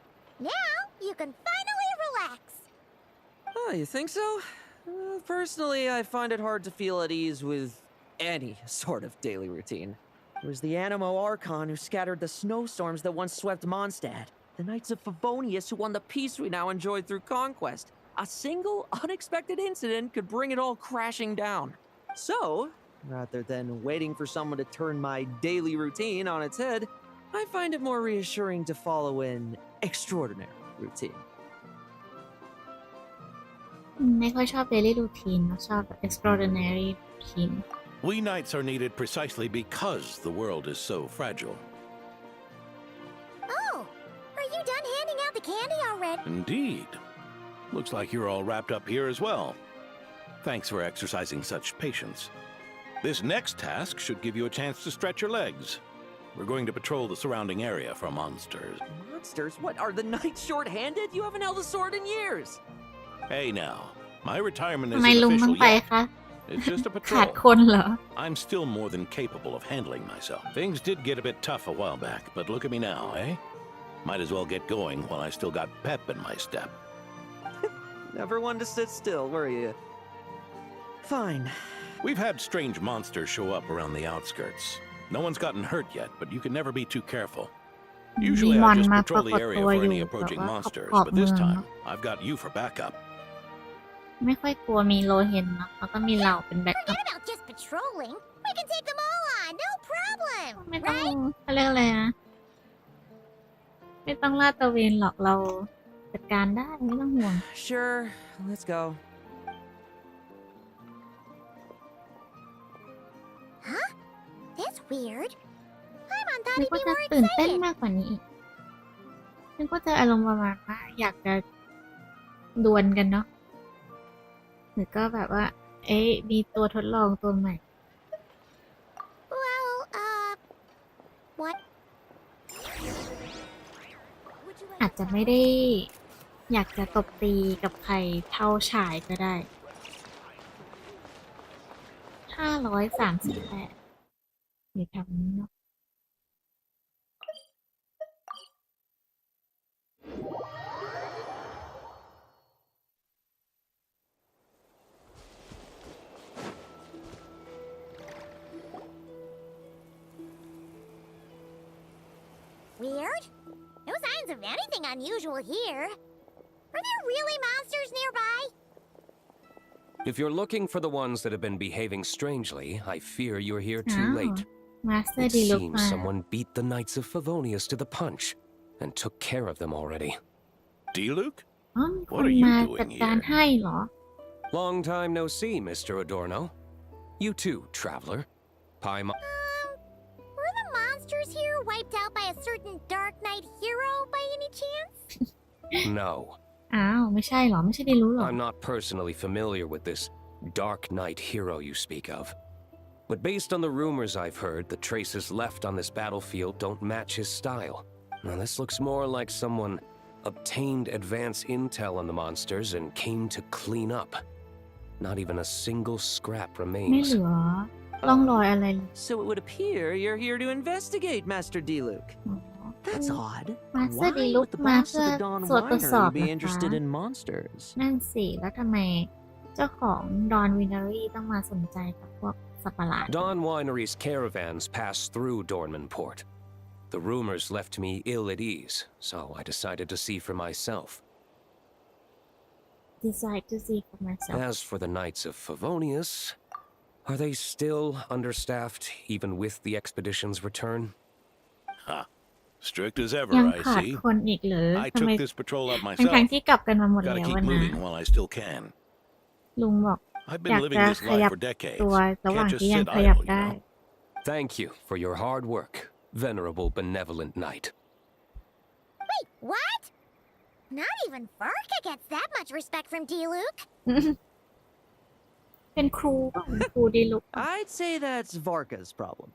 Now you can finally relax. Oh, you think so? Personally, I find it hard to feel at ease with any sort of daily routine. It was the Animo Archon who scattered the snowstorms that once swept Mondstadt, the Knights of Favonius who won the peace we now enjoy through conquest. A single unexpected incident could bring it all crashing down. So, rather than waiting for someone to turn my daily routine on its head, I find it more reassuring to follow an extraordinary routine. ไม่ค่อยชอบ daily routine นะชอบ extraordinary routine We knights are needed precisely because the world is so fragile. Oh, are you done handing out the candy already? Indeed. Looks like you're all wrapped up here as well. Thanks for exercising such patience. This next task should give you a chance to stretch your legs. We're going to patrol the surrounding area for monsters. Monsters? What, are the knights short-handed? You haven't held a sword in years. Hey now, my retirement ทำไม isn't ลุงต้อง official ไป yet. คะ It's just a ขาด patrol. คนเหรอ I'm still more than capable of handling myself. Things did get a bit tough a while back, but look at me now, eh? Might as well get going while I still got pep in my step. Never one to sit still, were you? Fine. We've had strange monsters show up around the outskirts. No one's gotten hurt yet, but you can never be too careful. มี Usually มอ I น just มาป patrol ราก the ฏ area ตัว for อยู่ any แบบ approaching ว่า monsters, ขอบ but เมื this อง time เนาะ I've got you for backup. ไม่ค่อยกลัวมีโลเฮนเนาะแล้วก็มีเราเป็นแบ็คอัพ Forget about just patrolling. We can take them all on, no problem. ไม่ต้อง Right? เขาเรียกอะไรนะ ไม่ต้องลาดตระเวนหรอกเราจัดการได้ไม่ต้องห่วง Sure, let's go. Huh? That's weird. Paimon นึ thought ก he'd ว่า be จะ more ตื่นเต้น excited. มากกว่านี้อีกนึกว่าจะอารมณ์ประมาณว่าอยากจะดวลกันเนาะหรือก็แบบว่า เอ๊ะมีตัวทดลองตัวใหม่ Well, what? อาจจะไม่ได้อยากจะตบตีกับใครเท่าชายก็ได้ 538หรือทำนี้เนาะ Weird? No signs of anything unusual here. Are there really monsters nearby? If you're looking for the ones that have been behaving strangely, I fear you're here too Oh. late. มาสเตอร์ It ดีลุก seems มา someone beat the Knights of Favonius to the punch and took care of them already. D-Luke? อ๋อมีค What น are you มา doing จัดการ here? ให้เหรอ Long time no see, Mr. Adorno. You too, traveler. Paimon. Were the monsters here wiped out by a certain Dark Knight hero by any chance? No. อ้าว ไม่ใช่เหรอ ไม่ใช่ดีรู้เหรอ I'm not personally familiar with this Dark Knight hero you speak of. But based on the rumors I've heard, the traces left on this battlefield don't match his style. Now, this looks more like someone obtained advance intel on the monsters and came to clean up. Not even a single scrap ไม่ remains. เหลือร่องรอยอะไรเลย So it would appear you're here to investigate, Master D-Luke. อ๋อ That's odd. Master Why D-Luke would the มา boss เพื่ of อ the Dawn ตรวจทดสอบ Winery be นะคะ interested in monsters? นั่นสิแล้วทำไมเจ้าของดอนวินารีต้องมาสนใจกับพวกสัตว์ประหลาด Dawn Winery's caravans pass through Dornman Port. The rumors left me ill at ease, so I decided to see for myself. decide to see for myself As for the Knights of Favonius, are they still understaffed even with the expedition's return? Ha. Strict as ever, ยัง I ขาด see. คนอีกหรือ I ทำไม took this patrol up ทั้ง myself. ที่กลับกันมาหมด Gotta แล้ว keep นะ moving while I still can. ลุงบอก I've อยา been ก living จะ this ขยั life บ for decades. ตัวระหว่าง Can't just ที่ยัง sit ขยับ idle, you ได้ know. Thank you for your hard work, venerable benevolent knight. Wait, what? Not even Varka gets that much respect from D-Luke. เป็นครูป่ะเป็นครูดีลุก I'd say that's Varka's problem.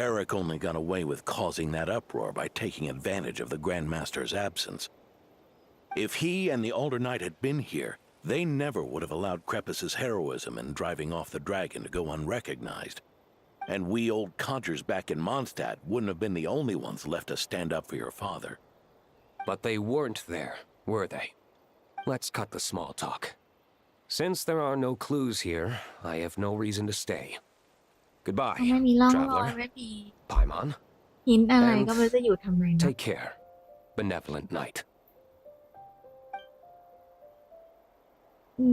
Eric only got away with causing that uproar by taking advantage of the Grandmaster's absence. If he and the Alder Knight had been here, they never would have allowed Krepus's heroism in driving off the dragon to go unrecognized. And we old codgers back in Mondstadt wouldn't have been the only ones left to stand up for your father. But they weren't there, were they? Let's cut the small talk. Since there are no clues here, I have no reason to stay. เขา Goodbye, ไม่มีร่องรอย traveler. ไม่มี Paimon, หินอะไร And ก็ไม่รู้จะอยู่ทำไมนะ take care, benevolent knight.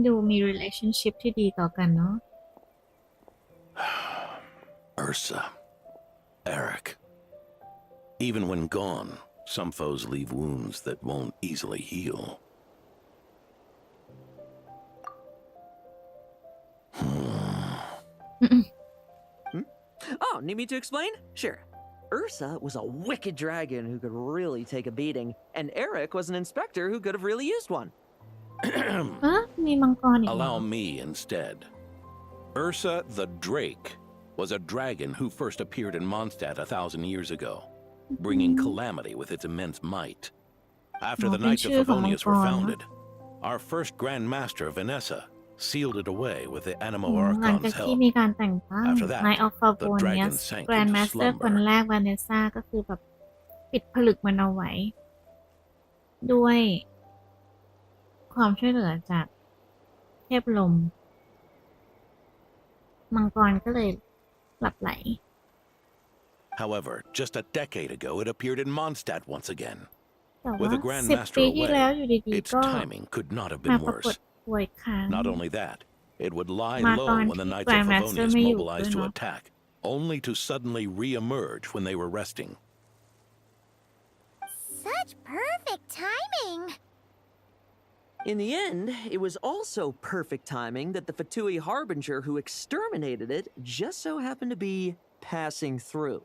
ดูมี relationship ที่ดีต่อกันเนาะ Ursa. Eric. Even when gone, some foes leave wounds that won't easily heal. Oh, need me to explain? Sure. Ursa was a wicked dragon who could really take a beating, and Eric was an inspector who could have really used one. ฮะมีมังกรอีกเหรอ Allow me instead. Ursa the Drake was a dragon who first appeared in Mondstadt 1,000 years ago, bringing calamity with its immense might. After the Knights of Favonius were founded, our first Grand Master, Vanessa, sealed it away with the Animo หลังจาก Archon's ที่ help. มีการแต่งตั้ง After that, Knight of the Favonius dragon sank Grand into Master คน slumber. แรกวาเนซ่าก็คือแบบปิดผลึกมันเอาไว้ ด้วยความช่วยเหลือจากเทพลม มังกรก็เลยหลับไหล However, just a decade ago, it appeared in Mondstadt once again. แต่ With ว่า the Grand 10 Master ปีที่แล้ว away, อยู่ดี its ๆ ก็ timing could not have มา been ปรากฏ worse. ป่วยค้าง Not only that, it would lie มา low ตอน when the ที่ Knights of Grand Master Favonius ไม่อยู่ mobilized ด้วย to เนาะ attack, only to suddenly re-emerge when they were resting. Such perfect timing. In the end, it was also perfect timing that the Fatui Harbinger who exterminated it just so happened to be passing through.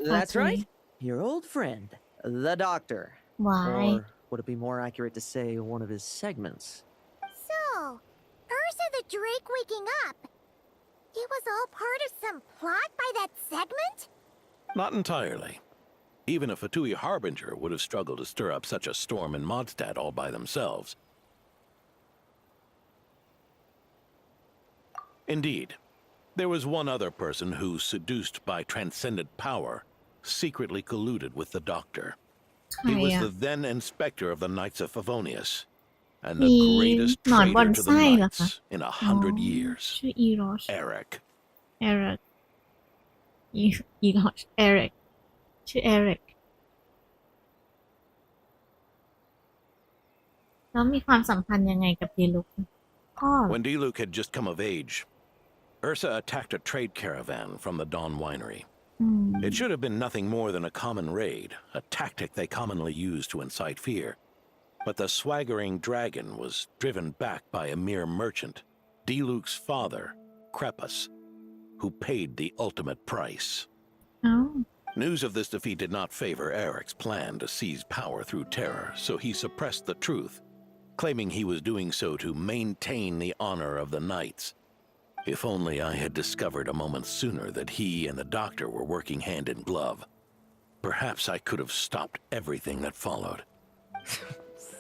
That's right. Your old friend, the Doctor. Why? Or would it be more accurate to say one of his segments? So, Ursa the Drake waking up. It was all part of some plot by that segment? Not entirely. Even a Fatui Harbinger would have struggled to stir up such a storm in Mondstadt all by themselves. Indeed, there was one other person who, seduced by transcendent power, secretly colluded with the Doctor. ใคร He was อะ the then inspector of the Knights of Favonius, and มี the greatest หนอนบอน traitor to ไส้ the เหรอ Knights คะ in อ๋อ 100 years. ชื่ออีโรช Eric. เอริกอีโรชเอริกชื่อเอริกแล้วมีความสัมพันธ์ยังไงกับดีลุกพ่อเหรอ When D-Luke had just come of age, Ursa attacked a trade caravan from the Dawn Winery. อืม It should have been nothing more than a common raid, a tactic they commonly use to incite fear. But the swaggering dragon was driven back by a mere merchant, D-Luke's father, Krepus, who paid the ultimate price. เอ้า News of this defeat did not favor Eric's plan to seize power through terror, so he suppressed the truth claiming he was doing so to maintain the honor of the knights. If only I had discovered a moment sooner that he and the doctor were working hand in glove. Perhaps I could have stopped everything that followed.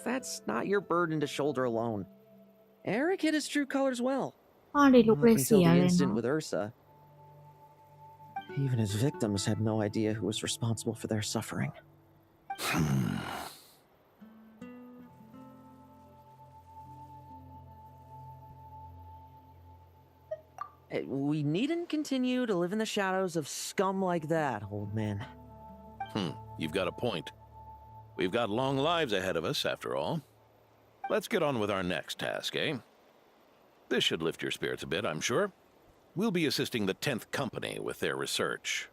That's not your burden to shoulder alone. Eric hid his true colors well. พ่อดีลุก Up เลย until เสีย the เลย incident เนาะ with Ursa. Even his victims had no idea who was responsible for their suffering. We needn't continue to live in the shadows of scum like that, old man. You've got a point. We've got long lives ahead of us, after all. Let's get on with our next task, eh? This should lift your spirits a bit, I'm sure. We'll be assisting the 10th Company with their research.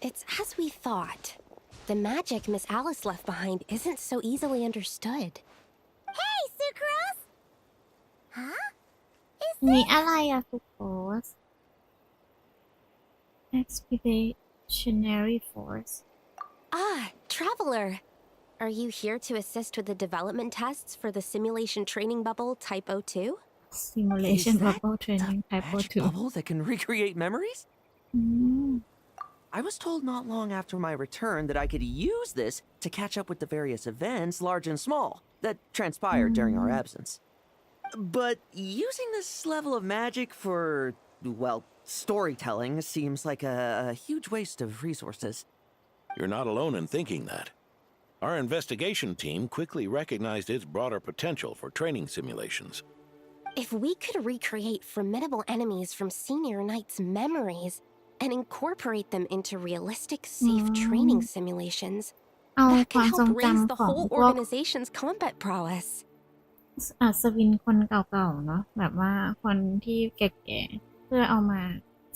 It's as we thought. The magic Miss Alice left behind isn't so easily understood. Hey, Sucrose! Huh? มีอะไรอะสุโขส Expeditionary Force Ah, Traveler! Are you here to assist with the development tests for the simulation training bubble Type 02? Simulation Is that Bubble Training Type Magic 02 bubble that can recreate memories? อืม I was told not long after my return that I could use this to catch up with the various events, large and small, that transpired during our absence. But using this level of magic for, well, storytelling seems like a huge waste of resources. You're not alone in thinking that. Our investigation team quickly recognized its broader potential for training simulations. If we could recreate formidable enemies from Senior Knight's memories and incorporate them into realistic, safe training simulations, เอา that ควา could มทรง help raise จำ the ของ whole พวก organization's combat prowess. อัศวินคนเก่าๆเนาะแบบว่าคนที่แก่ๆเพื่อเอามา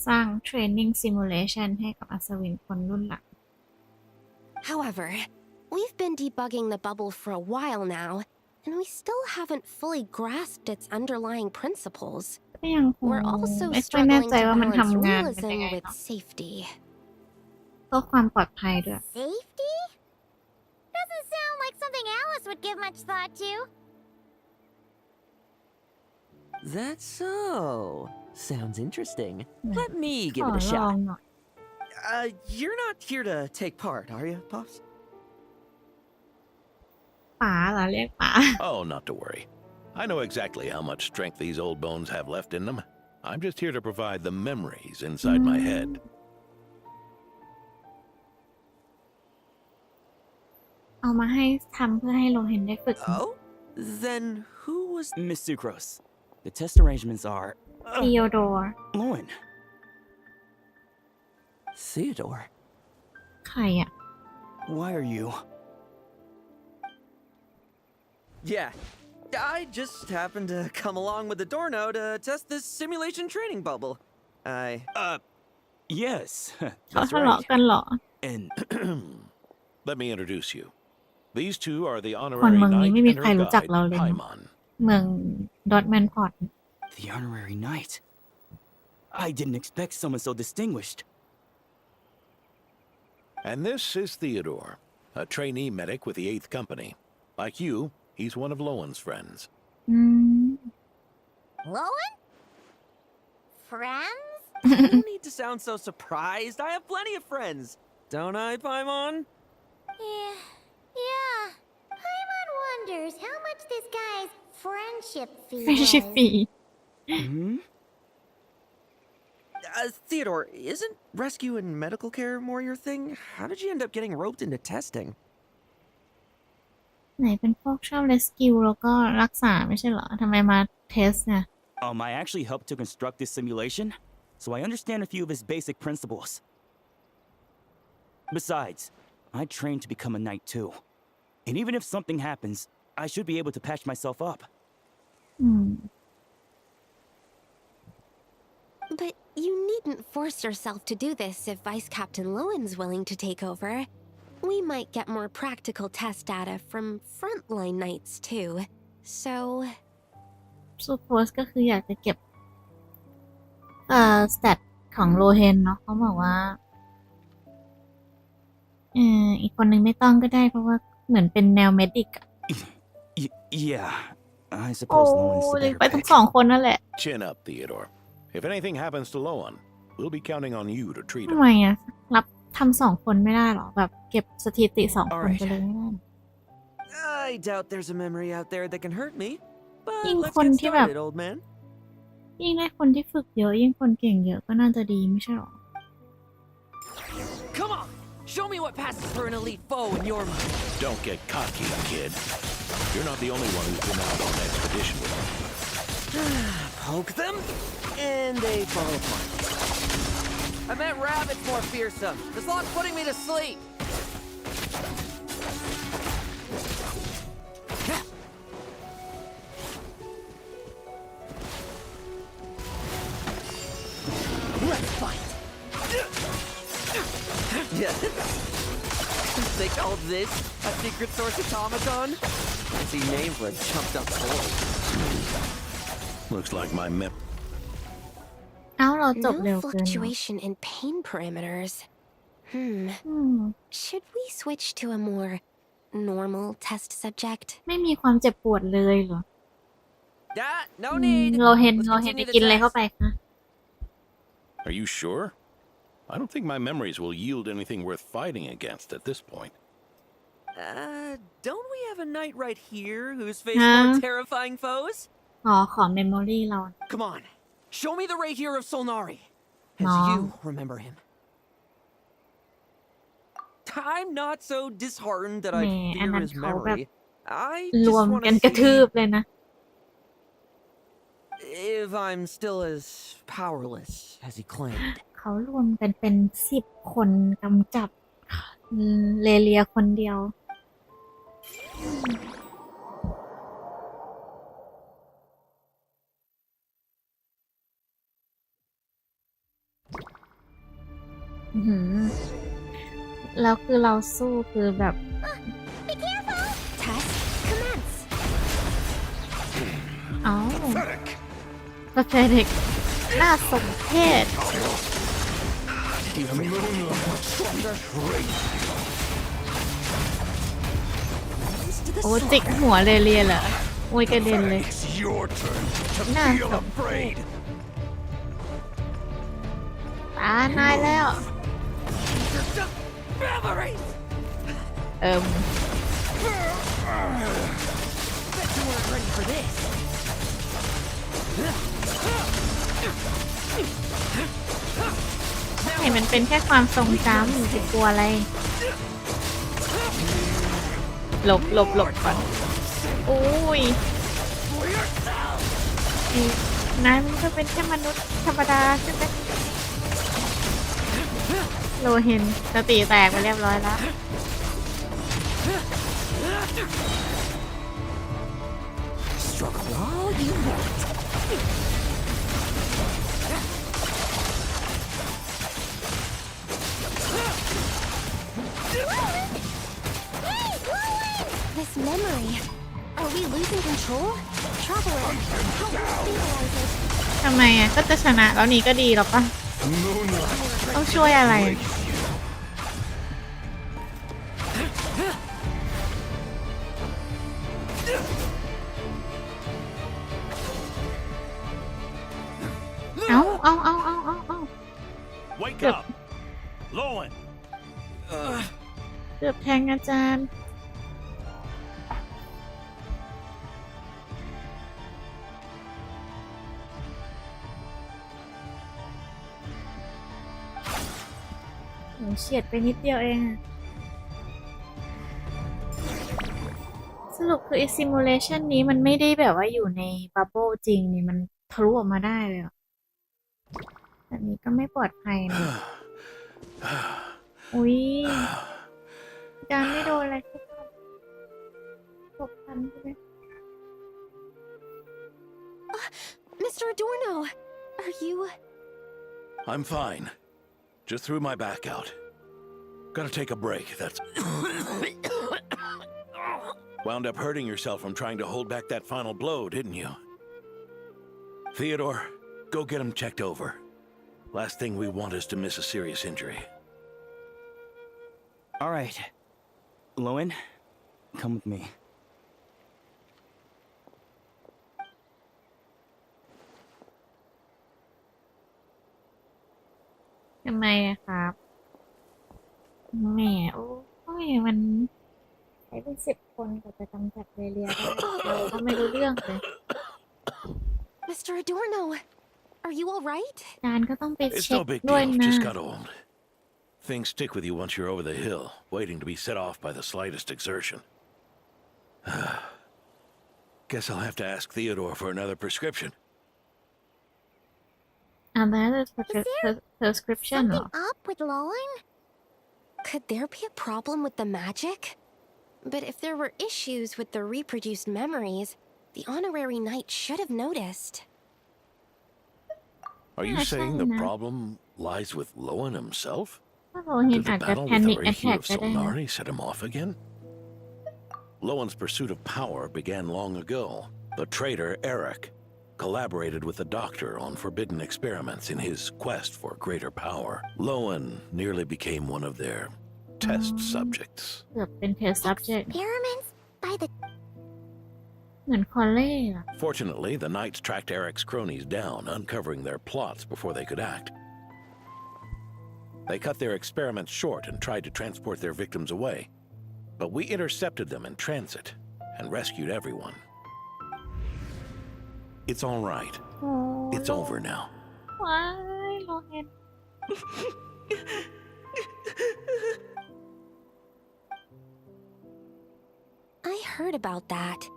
สร้าง Training Simulation ให้กับอัศวินคนรุ่นหลัง However, we've been debugging the bubble for a while now, and we still haven't fully grasped its underlying principles. ก็ยังคง We're also ไม่ค่อยแน่ struggling ใจ to ว่ามัน balance ทำงานกัน realism ยังไง with เนาะ safety. เพื่อความปลอดภัยด้วย Safety? Doesn't sound like something Alice would give much thought to. That's so. Sounds interesting. Let me ข give อ it a ลอง shot. หน่อย You're not here to take part, are you, Pops? ป๋าเหรอเรียกป๋า Oh, not to worry. I know exactly how much strength these old bones have left in them. I'm just here to provide the memories inside my head. เอามาให้ทำเพื่อให้โลเฮนได้ฝึก Oh? Then who was... Miss Sucrose, the test arrangements are... ธีโอโดร์ Lohen. Theodore. ใครอะ Why are you... Yeah. I just happened to come along with the Dorno to test this simulation training bubble. Yes, เขา that's ทะเลาะ right. กันเหรอ And Let me introduce you. These two are the คน honorary เมืองนี้ knight ไม่มี and ใคร her รู้จัก guide, เราเลยเนอะ Paimon. เมืองดอตแมนพอร์ต the honorary knight. I didn't expect someone so distinguished. And this is Theodore, a trainee medic with the 8th Company. Like you, he's one of Lowen's friends. อืม Lohen? Friends? No need to sound so surprised. I have plenty of friends. Don't I, Paimon? Yeah. Paimon wonders how much this guy's friendship fee ไม่ใช่ was. ฟรี Hmm? Theodore, isn't rescue and medical care more your thing? How did you end up getting roped into testing? ไหนเป็นพวกชอบ rescue แล้วก็รักษาไม่ใช่เหรอทำไมมาเทสเนี่ย I actually helped to construct this simulation, so I understand a few of its basic principles. Besides, I trained to become a knight too. And even if something happens, I should be able to patch myself up. อืม But you needn't force yourself to do this if Vice Captain Lowen's willing to take over. We we might get more practical test data from frontline knights too. So, ซูโพสก็คืออยากจะเก็บสแตทของโลเฮนเนาะเขาบอกว่าอีกคนนึงไม่ต้องก็ได้เพราะว่าเหมือนเป็นแนวเมดิกอะ Yeah, I โอ้ suppose Lowen's the เลย better ไปทั้ง pick. สองคนนั่นแหละ Chin up, Theodore. If anything happens to Lohen, we'll be counting on you to treat ทำ him. ไมอะรับทำสองคนไม่ได้หรอแบบเก็บสถิติสองคนไปเลยไม่ได้ I doubt there's a memory out there that can hurt me. But ยิ่ง let's คน get ที่แบบ started, old man. ยิ่งได้คนที่ฝึกเยอะยิ่งคนเก่งเยอะก็น่าจะดีไม่ใช่หรอ Come on! Show me what passes for an elite foe in your mind. Don't get cocky, kid. You're not the only one who's been out on expedition with me. Poke them, and they fall apart. I meant rabbits more fearsome. This lock's putting me to sleep. Let's fight. Yeah. They call this a secret source automaton? Fancy name for a chumped up toy. Looks like my mep. เอ้าเราจบเร็ว no เกินเนอะ fluctuation in pain parameters. Should we switch to a more normal test subject? ไม่มีความเจ็บปวดเลยเหรอ No need. เราเห็น Let's เราเห็น continue the กินอะไร test. เข้าไปคะ Are you sure? I don't think my memories will yield anything worth fighting against at this point. Don't we have a knight right here who's faced more terrifying foes? อ๋อขอเมมโมรี่เรา Come on, show me the rapier of Solnari, as No. you remember him. I'm not so disheartened that I แหมอัน fear นั้น his เขาแบบ memory. I รว just ม want กัน to กระทืบ see เลยนะ if I'm still as powerless as he claimed. เขารวมกันเป็น10 คนกำจับเลเลียคนเดียว อื้อหือแล้วคือเราสู้คือแบบ Be careful! Test commence. เอ้าก็แค่เด็กน่าสมเพช โอ้จิกหัวเลเลียเหรอโอ้ยกระเด็นเลย It's your turn to Nah, feel stop. afraid. ตานายแล้ว Memories! เอิม Bet you weren't ready for this. ให้มันเป็นแค่ความทรงจำจะกลัวอะไร หลบหลบหลบก่อนอุ้ยนายมันก็เป็นแค่มนุษย์ธรรมดาใช่ไหมโลเห็นสติแตกไปเรียบร้อยแล้ว Struggle all you want. This memory. Are we losing control? Traveler, help me stabilize it. ทำไมอ่ะก็จะชนะแล้วนี่ก็ดีหรอปะต้องช่วยอะไร เอาเอาเอาเอาเอาเอา Wake Yep. up! Lowen! เกือบแทงอาจารย์โหเฉียดไปนิดเดียวเองอะสรุปคือไอซิมูเลชันนี้มันไม่ได้แบบว่าอยู่ในบับเบิ้ลจริงนี่มันทะลุออกมาได้เลยเหรอแบบนี้ก็ไม่ปลอดภัยนะ อุ๊ยอาจารย์ไม่โดนอะไรสักคนตกทันใช่ไหม Mr. Adorno, are you... I'm fine. Just threw my back out. Gotta take a break, that's... Wound up hurting yourself from trying to hold back that final blow, didn't you? Theodore, go get him checked over. Last thing we want is to miss a serious injury. All right. Lohen, come with me. ทำไมอะครับแหมโอ้ยมันใช้เป็น10 คนกว่าจะกำจัดเรเลียได้เราก็ไม่รู้เรื่องเลย Mr. Adorno, are you all right? จานก็ต้องไป It's เช็ค no big ด้วย deal, นะ just got old. Things stick with you once you're over the hill, waiting to be set off by the slightest exertion. Guess I'll have to ask Theodore for another prescription. Another prescription เหรอ Something up with Lohen? Could there be a problem with the magic? But if there were issues with the reproduced memories, the honorary knight should have noticed. Are you Yeah, saying the China. problem lies with Lohen himself? ถ้าโรเฮน Did อา the จจะ battle with panic the Reiki attack of ก็ได้นะ Solnari set him off again? Lowen's pursuit of power began long ago. The traitor, Eric, collaborated with the doctor on forbidden experiments in his quest for greater power. Lohen nearly became one of their test subjects. เกือบเป็น test subject Experiments by the เหมือนคอลเล่อะ Fortunately, the knights tracked Eric's cronies down, uncovering their plots before they could act. They cut their experiments short and tried to transport their victims away. But we intercepted them in transit and rescued everyone. It's all right. โอ้ It's over now. ว้ายโรเฮน I heard about that.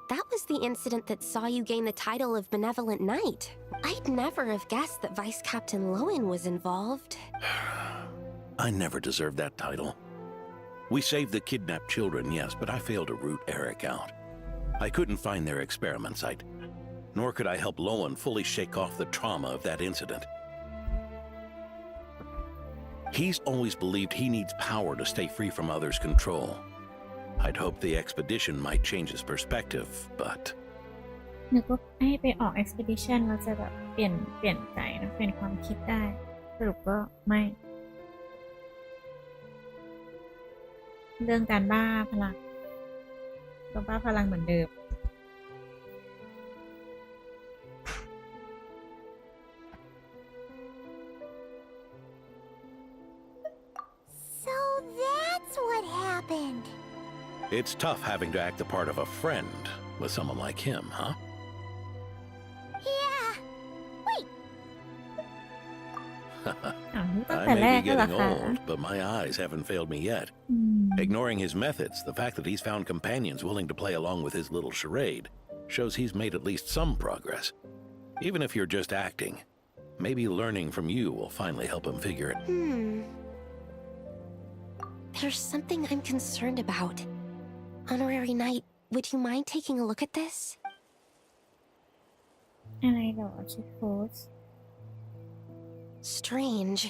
That was the incident that saw you gain the title of Benevolent Knight. I'd never have guessed that Vice Captain Lohen was involved. I never deserved that title. We saved the kidnapped children, yes, but I failed to root Eric out. I couldn't find their experiment site, nor could I help Lohen fully shake off the trauma of that incident. He's always believed he needs power to stay free from others' control. I'd hoped the expedition might change his perspective, but นึกว่าให้ไปออก expedition เราจะแบบเปลี่ยนใจนะเปลี่ยนความคิดได้สรุปก็ไม่ เรื่องการบ้าพลังก็บ้าพลังเหมือนเดิม So that's what happened. it's tough having to act the part of a friend with someone like him, huh? Yeah. Wait, อ้าวนี่ตั้ง I แต่แร may ก be ก็เหรอ getting คะ old, but my eyes haven't failed me yet. อืม Ignoring his methods, the fact that he's found companions willing to play along with his little charade shows he's made at least some progress. Even if you're just acting, maybe learning from you will finally help him figure it. There's something I'm concerned about. Honorary Knight, would you mind taking a look at this? อะไรเหรอชิโพส Strange.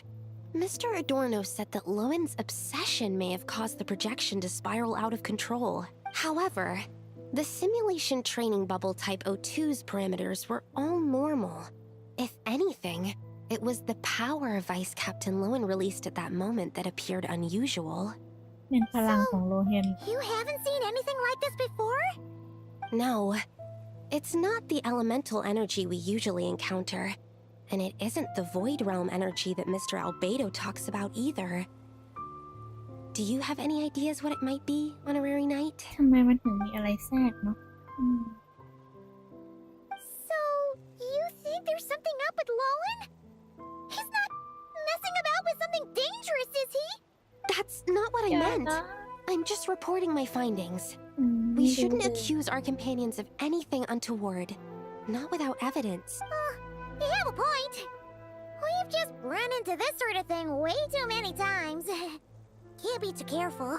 Mr. Adorno said that Lowen's obsession may have caused the projection to spiral out of control. However, the simulation training bubble type O2's parameters were all normal. If anything, it was the power Vice Captain Lohen released at that moment that appeared unusual. เป็นพลังของโลเฮน you haven't seen anything like this before? No, it's not the elemental energy we usually encounter. And it isn't the Void Realm energy that Mr. Albedo talks about either. Do you have any ideas what it might be, Honorary Knight? ทำไมมันถึงมีอะไรแทรกเนาะอืม So, you think there's something up with Lohen? He's not messing about with something dangerous, is he? That's not what I meant. I'm just reporting my findings. อืม We shouldn't accuse our companions of anything untoward. Not without evidence. You have a point. We've just run into this sort of thing way too many times. Can't be too careful.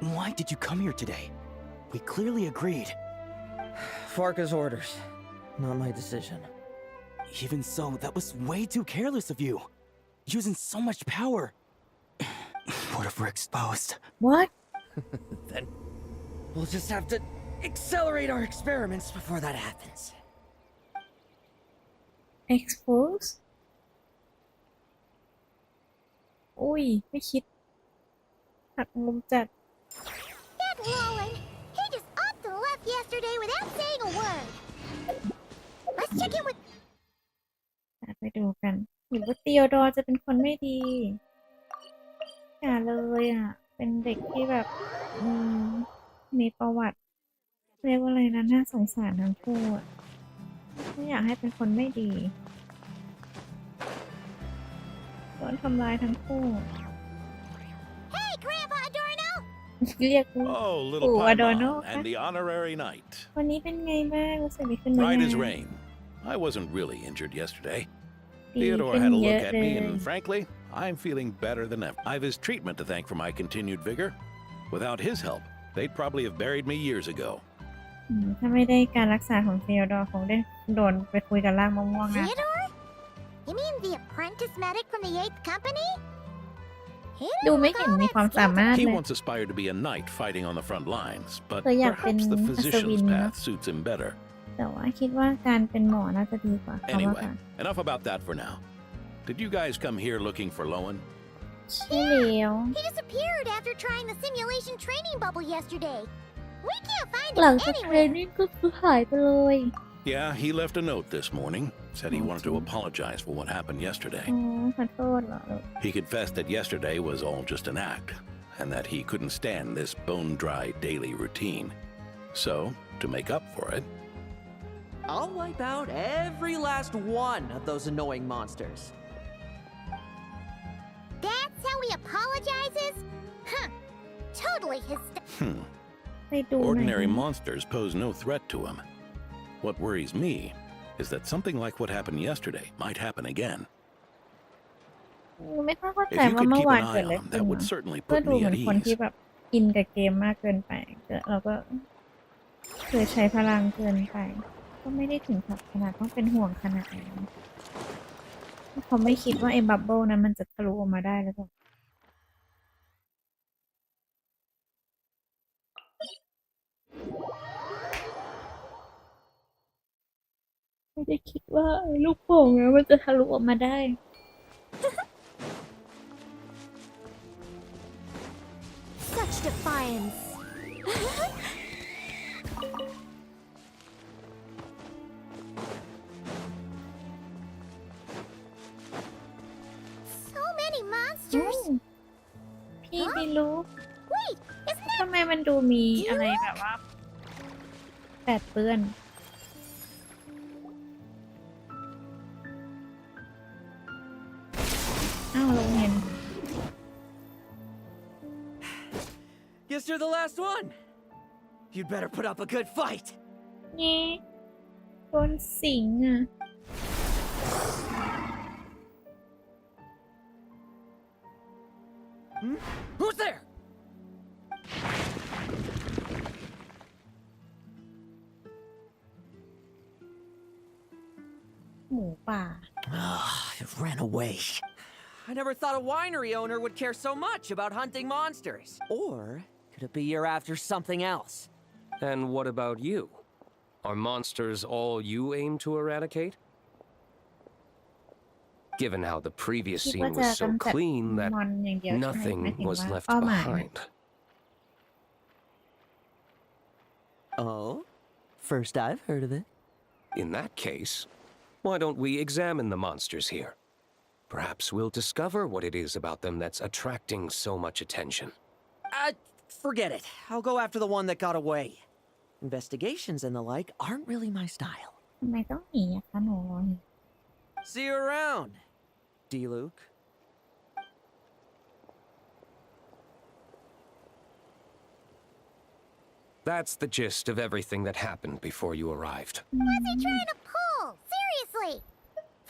Why did you come here today? We clearly agreed. Farka's orders, not my decision. Even so, that was way too careless of you. Using so much power. if we're exposed. What? Then we'll just have to accelerate our experiments before that happens. Expose อุ้ยไม่คิดหักมุมจัด That Lohen, he just up and left yesterday without saying a word. Let's check in with... ไปดูกันหรือว่าเตียวดอร์จะเป็นคนไม่ดีอย่าเลยอ่ะเป็นเด็กที่แบบมีประวัติเรียกว่าอะไรนะน่าสงสารทั้งคู่อ่ะไม่อยากให้เป็นคนไม่ดีโดนทำร้ายทั้งคู่ Hey, Grandpa Adorno! เรียก Oh, ปู่ little อดอโน Paimon and the honorary knight. วันนี้เป็นไงบ้างรู้สึกดีขึ้นไหม Right as rain. I wasn't really injured yesterday. ดี Theodore ขึ้น had a เย look อะ at เล me, ย and frankly, I'm feeling better than ever. I've his treatment to thank for my continued vigor. Without his help, they'd probably have buried me years ago. ถ้าไม่ได้การรักษาของเตียวดอร์คงได้โดนไปคุยกับร่างม่วงๆนะ Theodore? You mean the apprentice medic from the 8th Company? He ดู didn't ไม่ look เห็น all มี that ความสามารถ He เลย once aspired to be a knight fighting on the front lines, but เคยอยากเป็น perhaps the อัศวิ physician's นเนอะ path suits him better. แต่ว่าคิดว่าการเป็นหมอน่าจะดีกว่าเขาว่า Anyway, ค่ะ enough about that for now. Did you guys come here looking for Lohen? ใช่แล้ว He disappeared after trying the simulation training bubble yesterday. We can't find หลัง him จากเทรน anywhere. นิ่งก็คือหายไปเลย Yeah, he left a note this morning. Said he wanted to apologize for what happened yesterday. อ๋อขอโทษเหรอ He confessed that yesterday was all just an act, and that he couldn't stand this bone-dry daily routine. So, to make up for it, I'll wipe out every last one of those annoying monsters. That's how he apologizes? Huh. Totally his... ไปดูหน่อย ordinary ดิ monsters pose no threat to him. What worries me is that something like what happened yesterday might happen again. ไม่ค่อยเข้าใจ If you ว่า could เมื่อ keep วาน an เกิด eye อะไร on him, ขึ้น that would เนอะ certainly ก็ put ดู me เหมือ at นคนที่ ease. แบบอินกับเกมมากเกินไปเราก็คือใช้พลังเกินไป ก็ไม่ได้ถึงกับขนาดต้องเป็นห่วงขนาดนั้นเขาไม่คิดว่าไอ้บับเบิ้ลนั้นมันจะทะลุออกมาได้หรือเปล่าไม่ได้คิดว่าไอ้ลูกโป่งนั้นมันจะทะลุออกมาได้ Such defiance. So many monsters. พี่ไม่รู้ Wait, isn't that ทำไมมันดูมีอะไรแบบว่าแปดเปื้อน อ้าวโรงเรียน Guess you're the last one. You'd better put up a good fight. นี่โดนสิงอ่ะ Who's there? หมูป่า It ran away. I never thought a winery owner would care so much about hunting monsters. Or could it be you're after something else? And what about you? Are monsters all you aim to eradicate? Given how the previous คิดว่า scene จะ was so กำจัด clean that มอนอย่างเดียวใช่ไหมหมาย nothing ถึง was ว่า left เป้าหมาย behind. Oh? First I've heard of it. In that case, why don't we examine the monsters here? Perhaps we'll discover what it is about them that's attracting so much attention. Forget it. I'll go after the one that got away. Investigations and the like aren't really my style. ทำไมต้องหนีอะคะหนู See you around, D-Luke. That's the gist of everything that happened before you arrived. What's he trying to pull? Seriously.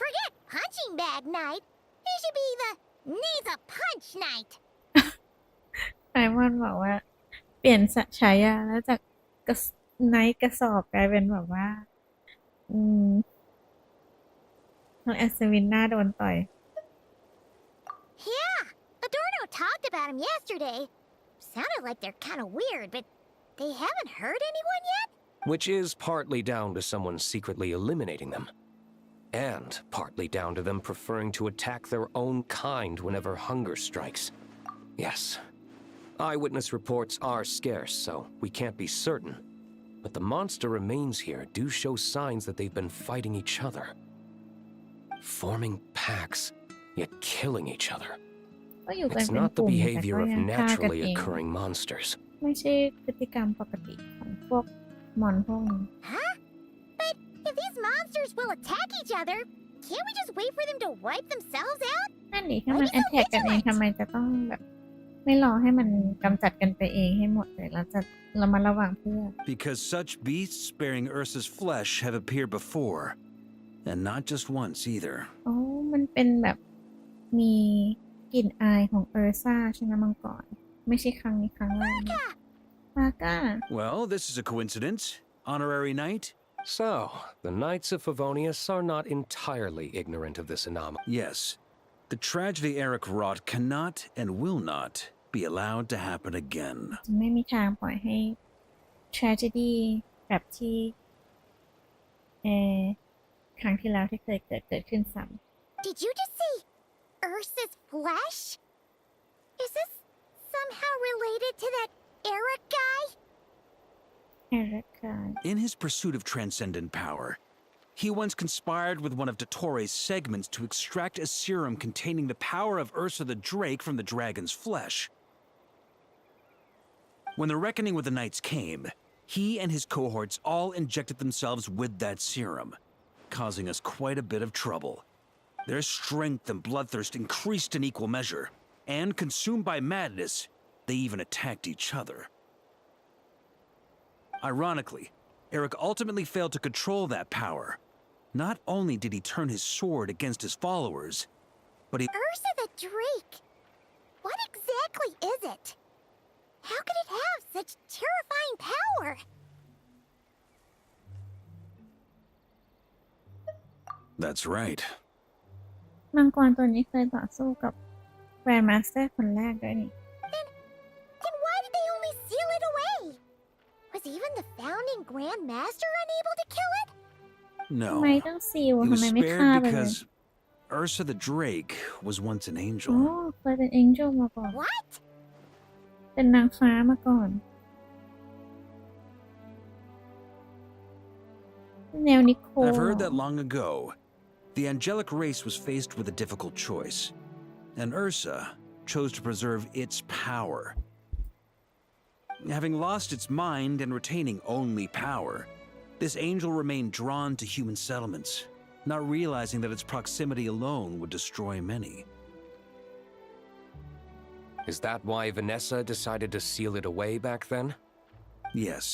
Forget punching bag night. He should be the needs a punch night. ไซมอนบอกว่า เปลี่ยนฉายาแล้วจากไนท์กระสอบกลายเป็นแบบว่า น้องแอสวินหน้าโดนต่อย Yeah, Adorno talked about them yesterday. Sounded like they're kind of weird, but they haven't hurt anyone yet? Which is partly down to someone secretly eliminating them. And partly down to them preferring to attack their own kind whenever hunger strikes. Yes. Eyewitness reports are scarce, so we can't be certain. But the monster remains here do show signs that they've been fighting each other. Forming packs, yet killing each other. ก็อยู่กัน It's เป็น not ก the ลุ่มแต่ behavior ก็ of ยังฆ่ากัน naturally เอง occurring monsters. ไม่ใช่พฤติกรรมปกติของพวกมอนพวกนี้ Huh? But if these monsters will attack each other, can't we just wait for them to wipe themselves out? นั่นดิถ้ามันแอ t แทกกันเองทำไมจะต้องแบบไม่รอให้มันกำจัดกันไปเองให้หมดเลยแล้วจะระมัดระวังเพื่อ Because such beasts bearing Ursa's flesh have appeared before, and not just once either. โอ้มันเป็นแบบมีกลิ่นอายของเออร์ซ่าใช่ไหมมังกรไม่ใช่ครั้งนี้ครั้งแรกมาก้า Well, this is a coincidence. Honorary knight? So, the Knights of Favonius are not entirely ignorant of this anomaly. Yes. The tragedy Eric wrought cannot and will not be allowed to happen again. จะไม่มีทางปล่อยให้ tragedy แบบที่ครั้งที่แล้วที่เคยเกิดขึ้นซ้ำ Did you just see Ursa's flesh? Is this somehow related to that Eric guy? Eric guy. In his pursuit of transcendent power, he once conspired with one of Dottoro's segments to extract a serum containing the power of Ursa the Drake from the dragon's flesh. When the reckoning with the knights came, he and his cohorts all injected themselves with that serum, causing us quite a bit of trouble. Their strength and bloodthirst increased in equal measure, and consumed by madness, they even attacked each other. Ironically, Eric ultimately failed to control that power. Not only did he turn his sword against his followers, but he— Ursa the Drake! What exactly is it? How could it have such terrifying power? That's right. มังกรตัวนี้เคยต่อสู้กับแกรนด์มาสเตอร์คนแรกด้วยนี่ Then why did they only seal it away? Was even the founding Grand Master unable to kill it? ทำ No. ไมต้องซีล He ทำ was ไมไม่ฆ่า spared ไปเลย because Ursa the Drake was once an อ๋อ angel. เคยเป็นเอ็นเจลมาก่อน What? เป็นนางฟ้ามาก่อนแนวนิโคล I've heard that long ago, the angelic race was faced with a difficult choice, and Ursa chose to preserve its power. Having lost its mind and retaining only power, this angel remained drawn to human settlements, not realizing that its proximity alone would destroy many. Is that why Vanessa decided to seal it away back then? Yes,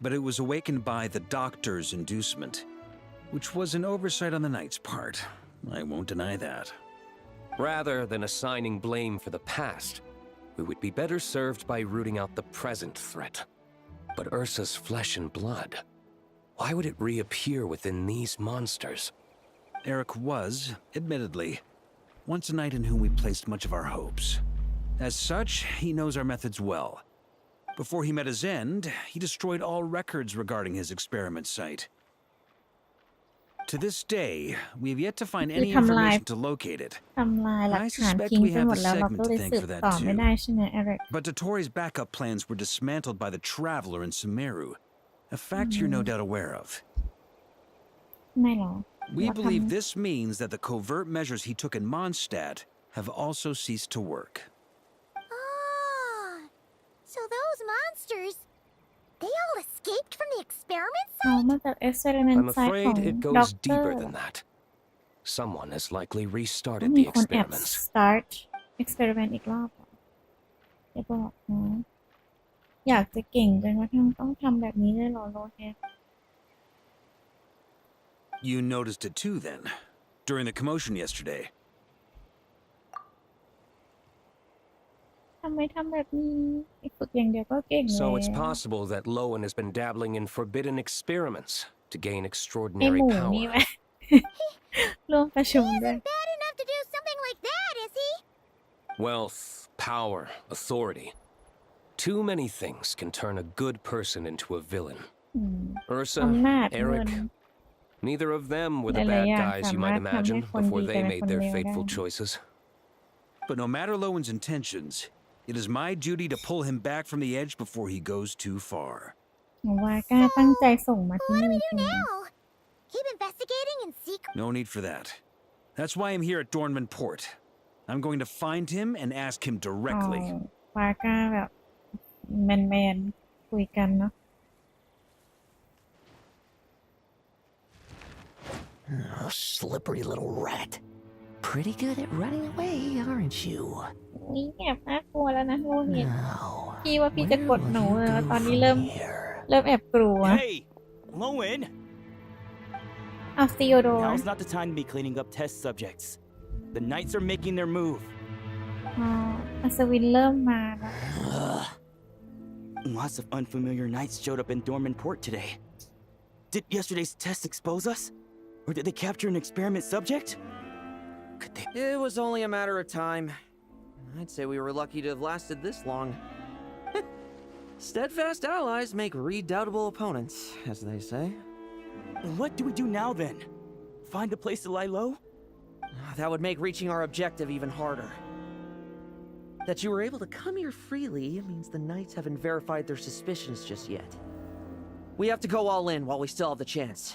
but it was awakened by the doctor's inducement, which was an oversight on the knight's part. I won't deny that. Rather than assigning blame for the past, we would be better served by rooting out the present threat. But Ursa's flesh and blood, why would it reappear within these monsters? Eric was, admittedly, once a knight in whom we placed much of our hopes. As such, he knows our methods well. Before he met his end, he destroyed all records regarding his experiment site. To this day, we have yet to find any information to locate it. ทำลายหลัก I ฐาน suspect ทิ้ง we ไป have หมด the แล้วเรา segment ก็ to เลย thank สืบ for that ต่อไม่ได้ too. ใช่ไหมเอริก But Dottoro's backup plans were dismantled by the Traveler in Sumeru, a fact you're no doubt aware of. ไม่หรอ We ว่าทำ believe this means that the covert measures he took in Mondstadt have also ceased to work. Ah, so those monsters, they all escaped from the experiment เอา site? มาจากเอ็กซ์เพร์เมน I'm ต์ไซต์ของ afraid it ด็อก goes เตอร์ deeper than that. Someone has likely ต้อง restarted มี the คนแอบ experiments. start experiment อีกรอบเหรออย่าบอกนะอยากจะเก่งจนกระทั่งต้องทำแบบนี้เลยเหรอโลเฮน You noticed it too, then, during the commotion yesterday. ทำไมทำแบบนี้ฝึกอย่างเดียวก็เก่งแล้ว So it's possible that Lohen has been dabbling in forbidden experiments to gain ไอ extraordinary หมูนี่ power. ไหม ร่วมประชุมด้วย Bad enough to do something like that, is he? Wealth, power, authority. Too many things can turn a good person into a villain. อืม Ursa, อำนาจ Eric, เงิน neither of them were the หลาย bad ๆอย่าง guys you สา might มารถทำให้ imagine คน before ดีก they ลายเป็น made คน their เลวได้ fateful choices. But no matter Lowen's intentions, it is my duty to pull him back from the edge before he goes too far. หนูว่ากล้าตั้งใจส่งมาที่นี่ใช่ไหม Now, keep investigating in secret. No need for that. That's why I'm here at Dornman Port. I'm going to find him and ask him อ๋อ directly. ว่ากล้าแบบแมนๆคุยกันเนาะ Oh, slippery little rat. Pretty good at running away, aren't you? นี่แอบน่ากลัวแล้วนะลูกเห็น Now, พี่ว่าพี่จะกด where หนู will เลย you แล้วตอน go นี้ from เริ่ม here? แอบกลัว Hey, Lohen! เอาซีโอโด Now's not the time to be cleaning up test subjects. The Knights are making their move. อ๋ออัศวินเริ่มมาแล้ว Ugh. Lots of unfamiliar Knights showed up in Dorman Port today. Did yesterday's test expose us? Or did they capture an experiment subject? Could they? It was only a matter of time. I'd say we were lucky to have lasted this long. Steadfast allies make redoubtable opponents, as they say. What do we do now then? Find a place to lie low? That would make reaching our objective even harder. That you were able to come here freely means the Knights haven't verified their suspicions just yet. We have to go all in while we still have the chance.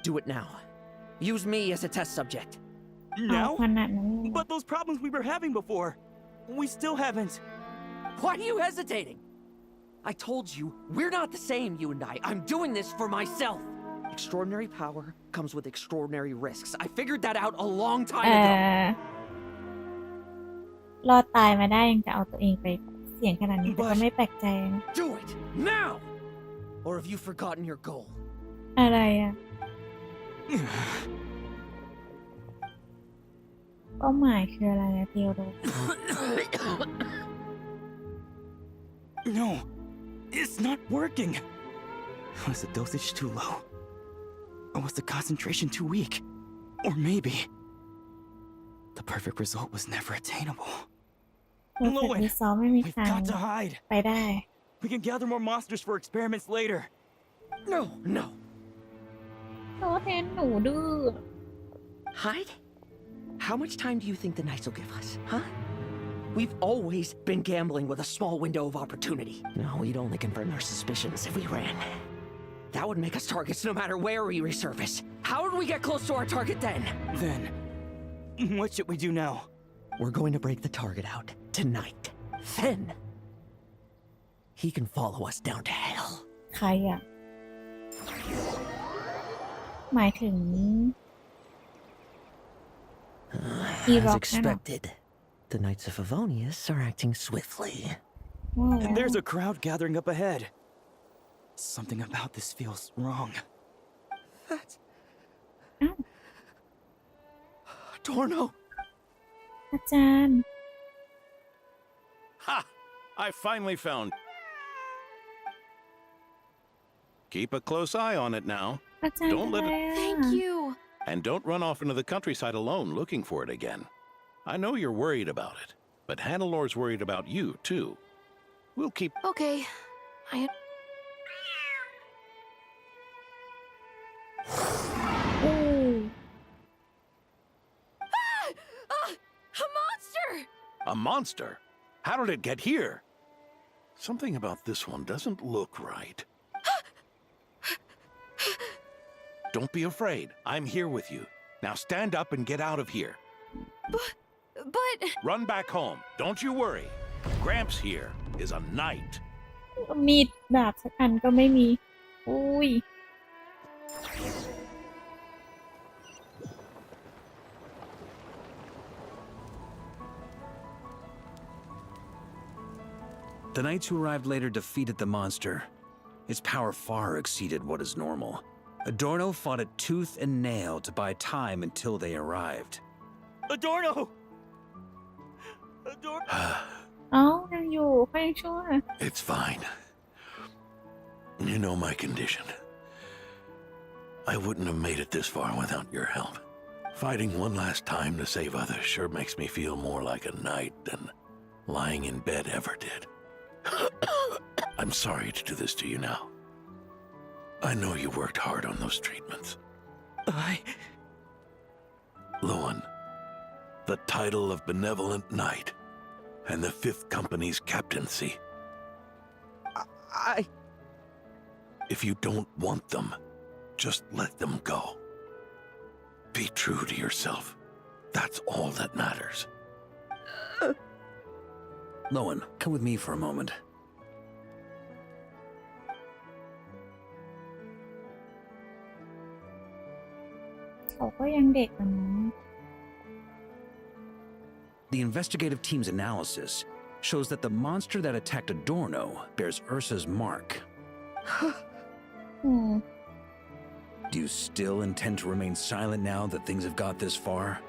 Do it now. Use me as a test subject. เอา Now? ขนาดนั้นเลย But those problems we were having before, we still haven't. Why are you hesitating? I told you, we're not the same, you and I. I'm doing this for myself. Extraordinary power comes with extraordinary risks. I figured that out a long เอ time ago. รอดตายมาได้ยังจะเอาตัวเองไปเสี่ยงขนาดนี้แต่ก็ไม่แปลกใจนะ Do it now! Or have you forgotten your goal? อะไรอ่ะ เป้าหมายคืออะไรอะเทียวโด No, it's not working. Was the dosage too low? Or was the concentration too weak? Or maybe the perfect result was never attainable. เพอร์เฟกต์รีซอลไม่มี We've ทาง got to hide. ไปได้ We can gather more monsters for experiments later. No, no. โตแทนหนูดื้อ Hide? How much time do you think the Knights will give us, huh? We've always been gambling with a small window of opportunity. No, we'd only confirm their suspicions if we ran. That would make us targets no matter where we resurface. How would we get close to our target then? Then, what should we do now? We're going to break the target out tonight. Then, he can follow us down to hell. ใครอ่ะ หมายถึง As expected, the Knights of Favonius are acting swiftly. And there's a crowd gathering up ahead. Something about this feels wrong. That's... Dorno! อาจารย์ Ha! I finally found. Keep a close eye on it now. อาจารย์ Don't let อะไร it. อ่ะ Thank you. And don't run off into the countryside alone looking for it again. I know you're worried about it, but Hannelor's worried about you, too. We'll keep... Okay. A monster! A monster? How did it get here? Something about this one doesn't look right. Don't be afraid. I'm here with you. Now stand up and get out of here. But... Run back home. Don't you worry. Gramps here is a knight. มีดดาบสักอันก็ไม่มี อุ้ย The knights who arrived later defeated the monster. Its power far exceeded what is normal. Adorno fought it tooth and nail to buy time until they arrived. Adorno! Adorno! เอ้ายังอยู่เขายังชั่ว It's fine. You know my condition. I wouldn't have made it this far without your help. Fighting one last time to save others sure makes me feel more like a knight than lying in bed ever did. I'm sorry to do this to you now. I know you worked hard on those treatments. Lohen, the title of Benevolent Knight and the Fifth Company's captaincy. If you don't want them, just let them go. Be true to yourself. That's all that matters. Lohen, come with me for a moment. The investigative team's analysis shows that the monster that attacked Adorno bears Ursa's mark. Do you still intend to remain silent now that things have got this far?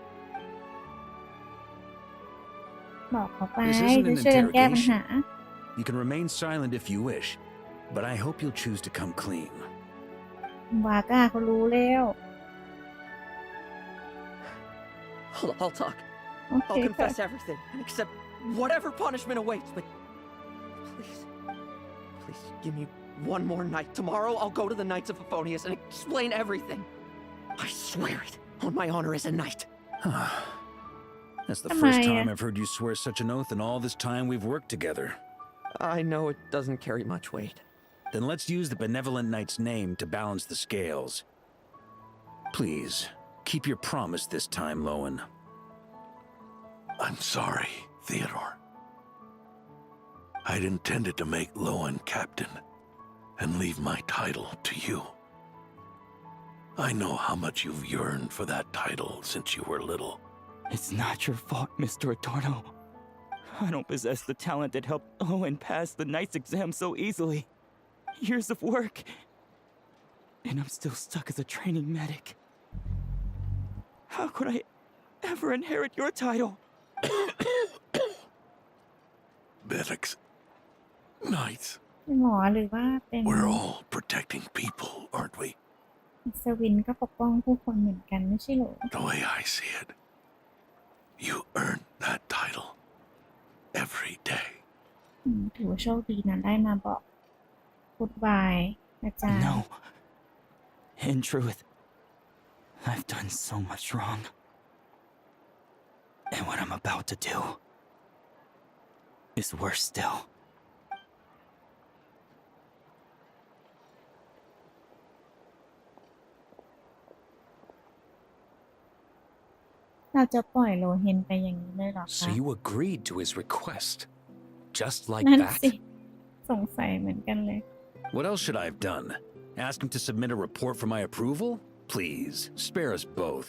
This isn't an interrogation. You can remain silent if you wish, but I hope you'll choose to come clean. I'll talk. I'll confess everything and accept whatever punishment awaits, but please give me one more night. Tomorrow I'll go to the Knights of Favonius and explain everything. I swear it on my honor as a knight. That's the first time I've heard you swear such an oath in all this time we've worked together. I know it doesn't carry much weight. Then let's use the Benevolent Knight's name to balance the scales. Please, keep your promise this time, Lohen. I'm sorry, Theodore. I'd intended to make Lohen captain and leave my title to you. I know how much you've yearned for that title since you were little. It's not your fault, Mr. Adorno. I don't possess the talent that helped Lohen pass the Knight's exam so easily. Years of work. And I'm still stuck as a training medic. How could I ever inherit your title? Medics. Knights. หมอหรือว่าเป็น We're all protecting people, aren't we? สวินก็ปกป้องผู้คนเหมือนกันไม่ใช่หรอ The way I see it, you earned that title every day. ถือว่าโชคดีนะได้มาบอกgoodbye อาจารย์ No. In truth, I've done so much wrong. And what I'm about to do is worse still. เราจะปล่อยโลเฮนไปอย่างนี้เลยหรอคะ So you agreed to his request? Just like นั่น that? สิสงสัยเหมือนกันเลย What else should I have done? Ask him to submit a report for my approval? Please, spare us both.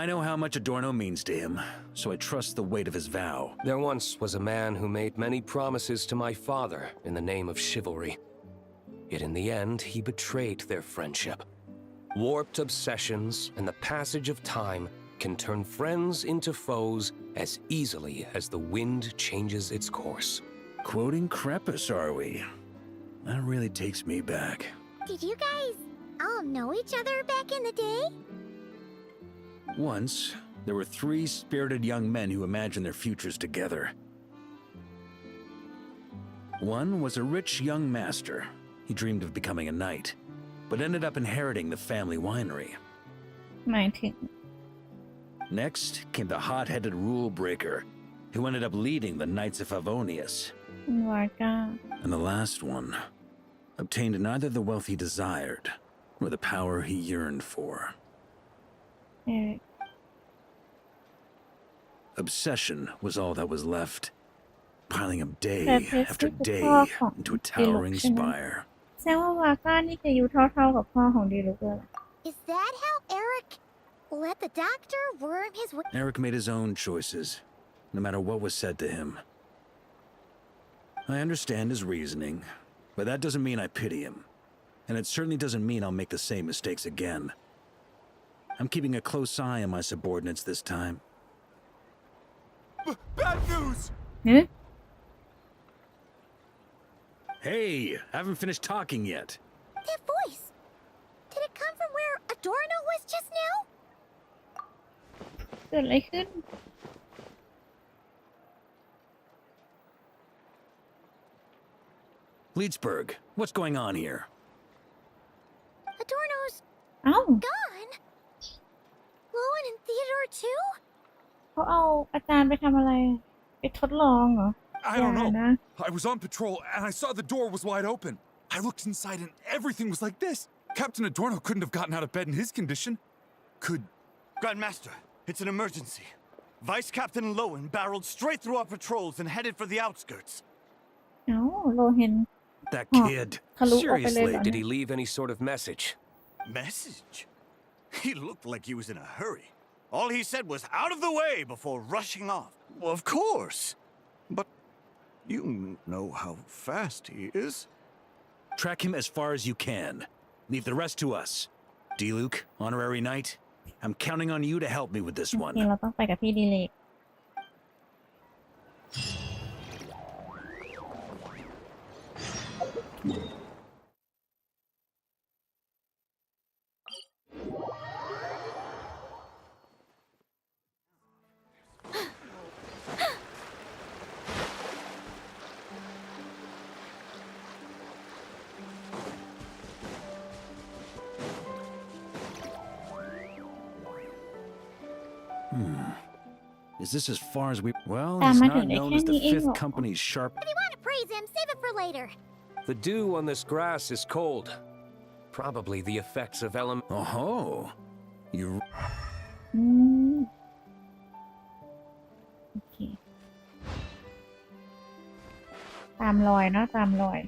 I know how much Adorno means to him, so I trust the weight of his vow. There once was a man who made many promises to my father in the name of chivalry. Yet in the end, he betrayed their friendship. Warped obsessions and the passage of time can turn friends into foes as easily as the wind changes its course. Quoting Crepus, are we? That really takes me back. Did you guys all know each other back in the day? Once, there were 3 spirited young men who imagined their futures together. One was a rich young master. He dreamed of becoming a knight, but ended up inheriting the family winery. หมายถึง Next came the hot-headed rule breaker, who ended up leading the Knights of Favonius. วาก้า And the last one obtained neither the wealth he desired nor the power he yearned for. เออ Obsession was all that was left, piling up day Crepus after นี่คือ day พ่อของ into a ดีลุก towering ใช่ไหม spire. แสดงว่าวาก้านี่จะอายุเท่าๆกับพ่อของดีลุกเลย Is that how Eric let the doctor worm his way? Eric made his own choices, no matter what was said to him. I understand his reasoning, but that doesn't mean I pity him. And it certainly doesn't mean I'll make the same mistakes again. I'm keeping a close eye on my subordinates this time. Bad news! เฮ้ย Hey, I haven't finished talking yet. That voice! Did it come from where Adorno was just now? เกิดอะไรขึ้น Leedsburg, what's going on here? Adorno's เอ้า gone. Lowen and Theodore too? เขาเอาอาจารย์ไปทำอะไรไปทดลองเหรอ I don't อย่า know. นะ I was on patrol and I saw the door was wide open. I looked inside and everything was like this. Captain Adorno couldn't have gotten out of bed in his condition. Could... Grandmaster, it's an emergency. Vice Captain Lohen barreled straight through our patrols and headed for the outskirts. เอ้าโลเฮน That Huh. kid. ทะลุออกไปเลย Seriously, เหรอ did เนี่ he ย leave any sort of message? Message? He looked like he was in a hurry. All he said was out of the way before rushing off. Well, of course. But you know how fast he is. Track him as far as you can. Leave the rest to us. D-Luke, honorary knight, I'm counting on you to help me with this จริง one. เราต้องไปกับพี่ดีเลก Is this as far as we... Well, ตาม he's มาถึง not ได้ known แค่ as the นี้เองเหร fifth อ company's sharp... If you want to praise him, save it for later. The dew on this grass is cold. Probably the effects of element. Oh, you... อืมโอเคตามรอยเนาะตามรอย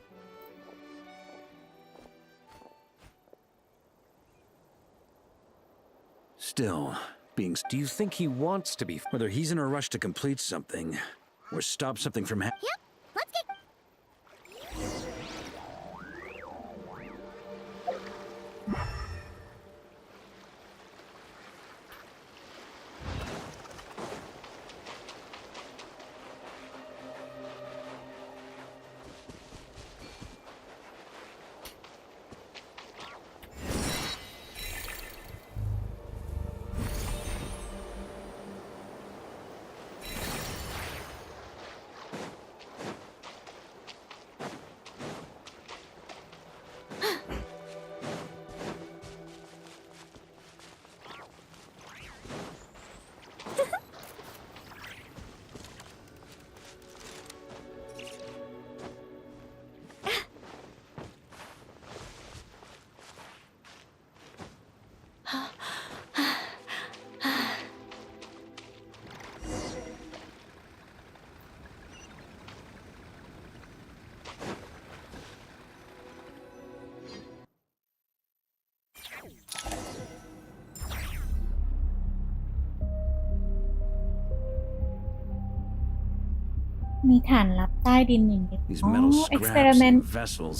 Still, being... Do you think he wants to be? Whether he's in a rush to complete something, or stop something from happening... Yep, let's get... มีฐานลับใต้ดินอย่างเดียว These อ๋อ metal scraps เอ็กซ์เพร์เมน and ต์ vessels.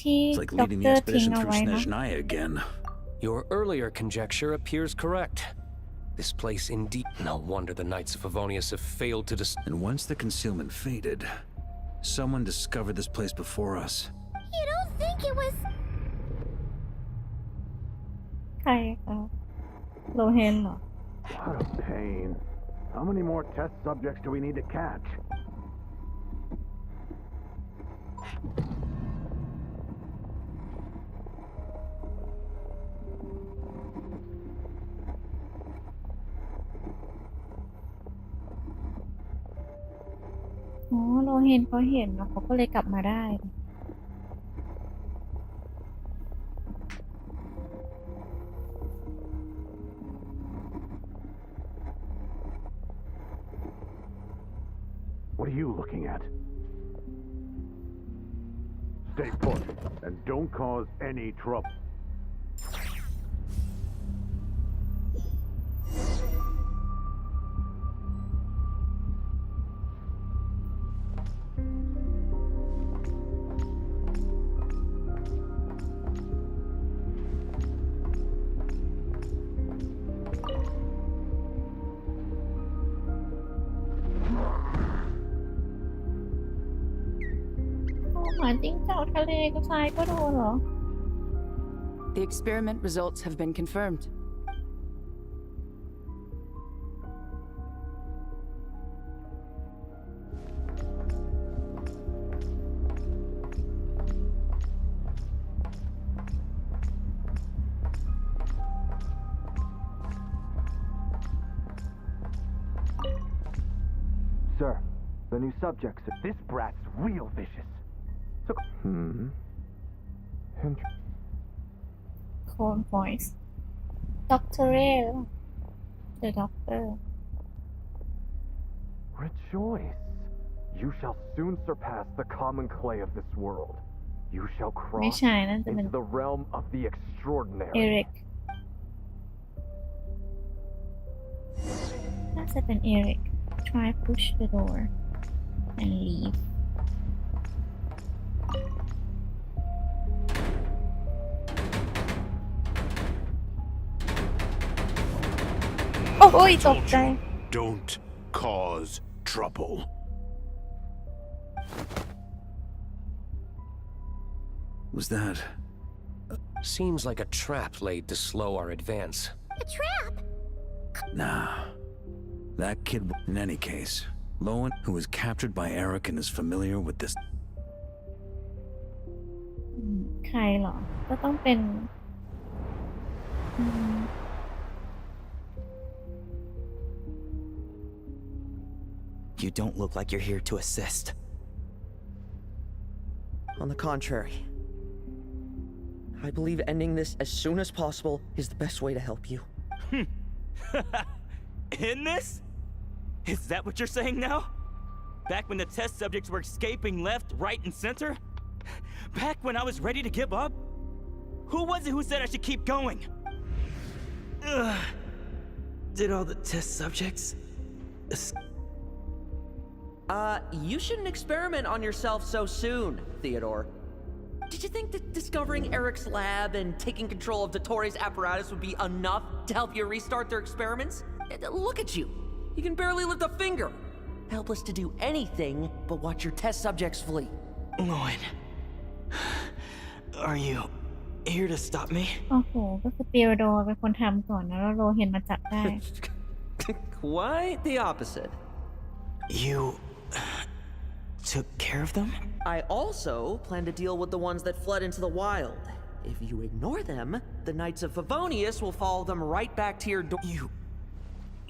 ที่ It's like ด็อก leading เต the อร์ทิ้ง expedition เอา through ไว้เนาะ Snezhnaya again. Your earlier conjecture appears correct. This place indeed. No wonder the Knights of Favonius have failed to And once the concealment faded, someone discovered this place before us. You don't think it was... ใครคะโลเฮนเหรอ What a pain. How many more test subjects do we need to catch? อ๋อโลเฮนเขาเห็นแล้วเขาก็เลยกลับมาได้ What are you looking at? Stay put and don't cause any trouble. หมาจิ้งจอกทะเลก็ทรายก็โดนเหรอ The experiment results have been confirmed. Sir, the new subjects. This brat's real vicious. So, Cold voice Doctorel The Doctor Rejoice. You shall soon surpass the common clay of this world. You shall ไม่ cross ใช่นั่นจะเป็น into the realm of the extraordinary. เอริกน่าจะเป็นเอริก Try push the door and leave โอ้ยตกใจ Don't cause trouble. Was that? Seems like a trap laid to slow our advance. A trap? Nah. That kid. In any case, Lohen, who was captured by Eric and is familiar with this. ใครเหรอ ก็ต้องเป็นYou don't look like you're here to assist. On the contrary, I believe ending this as soon as possible is the best way to help you. In this? Is that what you're saying now? Back when the test subjects were escaping left, right, and center? Back when I was ready to give up? Who was it who said I should keep going? Did all the test subjects... You shouldn't experiment on yourself so soon, Theodore. Did you think that discovering Eric's lab and taking control of Dottore apparatus would be enough to help you restart their experiments? Look at you. You can barely lift a finger. Helpless to do anything but watch your test subjects flee. Lohen, are you here to stop me? โอ้โห ก็คือเปียโดเป็นคนทำก่อนนะแล้วโลเห็นมาจับได้ Quite the opposite. You... took care of them? I also plan to deal with the ones that fled into the wild. If you ignore them, the Knights of Favonius will follow them right back to your door.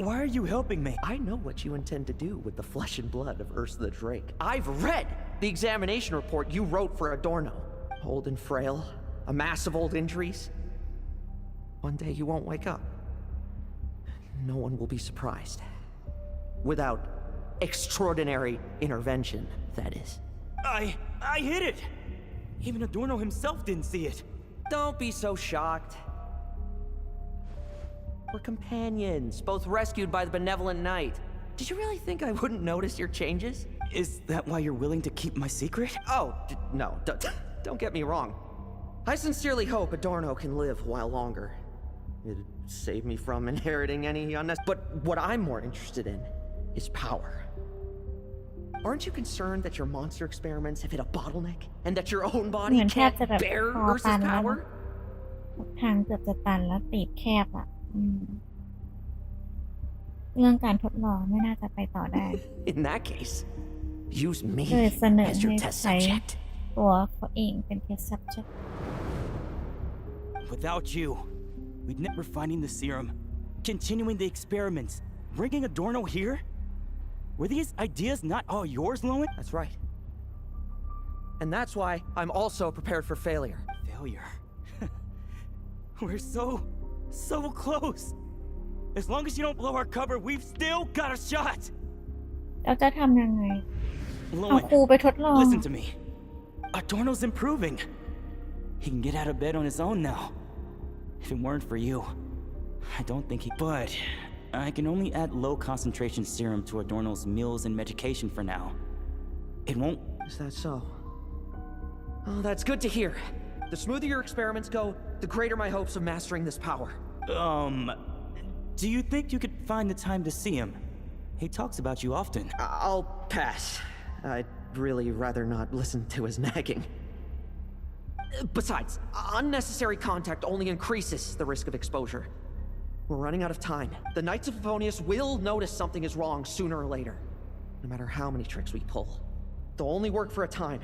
Why are you helping me? I know what you intend to do with the flesh and blood of Ursa the Drake. I've read the examination report you wrote for Adorno. Old and frail, a mass of old injuries. One day you won't wake up. No one will be surprised. Without extraordinary intervention, that is. I hit it! Even Adorno himself didn't see it. Don't be so shocked. We're companions, both rescued by the benevolent knight. Did you really think I wouldn't notice your changes? Is that why you're willing to keep my secret? Oh, no, don't get me wrong. I sincerely hope Adorno can live a while longer. It'd save me from inheriting any unnecessary... But what I'm more interested in is power. Aren't you concerned that your monster experiments have hit a bottleneck and that your own body can't bear Ursa's power? ทางเกือบจะตันแล้วตีบแคบอ่ะเรื่องการทดลองไม่น่าจะไปต่อได้ In that case, use me เลยเสนอ as ให้ your test ใช้ subject. ตัวเขาเองเป็น test subject. Without you, we'd never finding the serum, continuing the experiments, bringing Adorno here? Were these ideas not all yours, Lohen? That's right. And that's why I'm also prepared for failure. Failure? We're so close. As long as you don't blow our cover, we've still got a shot. เราจะทำยังไง เอา Lohen, ครูไปทดลอง listen to me. Adorno's improving. He can get out of bed on his own now. If it weren't for you, I don't think he... But I can only add low concentration serum to Adorno's meals and medication for now. It won't... Is that so? Oh, that's good to hear. The smoother your experiments go, the greater my hopes of mastering this power. Do you think you could find the time to see him? He talks about you often. I'll pass. I'd really rather not listen to his nagging. Besides, unnecessary contact only increases the risk of exposure. We're running out of time. The Knights of Favonius will notice something is wrong sooner or later, no matter how many tricks we pull. They'll only work for a time.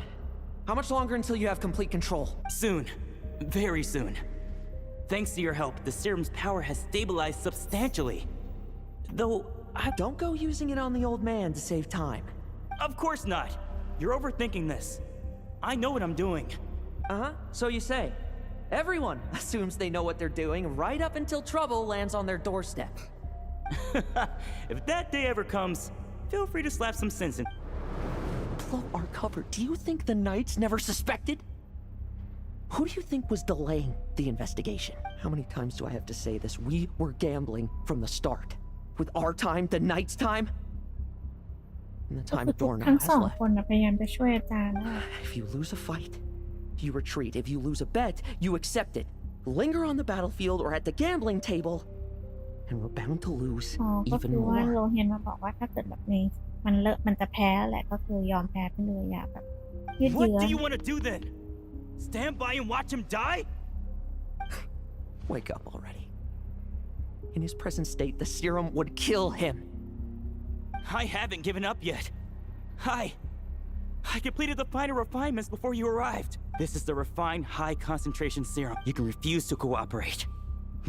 How much longer until you have complete control? Soon. Very soon. Thanks to your help, the serum's power has stabilized substantially. Though, Don't go using it on the old man to save time. Of course not. You're overthinking this. I know what I'm doing. Uh-huh, so you say. Everyone assumes they know what they're doing right up until trouble lands on their doorstep. If that day ever comes, feel free to slap some sense in. Blow our cover. Do you think the Knights never suspected? Who do you think was delaying the investigation? How many times do I have to say this? We were gambling from the start. With our time, the Knights' time, and the ก็ time คือทุก Adorno ทั้ง has สอง left. คนพยายามจะช่วยอาจารย์ว่า If you lose a fight, you retreat. If you lose a bet, you accept it. Linger on the battlefield or at the gambling table, and we're bound to lose อ๋อก็ even คือว่า more. โลเฮนมาบอกว่าถ้าเกิดแบบนี้มันจะแพ้แหละก็คือยอมแพ้ไปเลยอย่าแบบยืดเยื้ What อ do you want to do then? Stand by and watch him die? Wake up already. In his present state, the serum would kill him. I haven't given up yet. I completed the final refinements before you arrived. This is the refined high concentration serum. You can refuse to cooperate.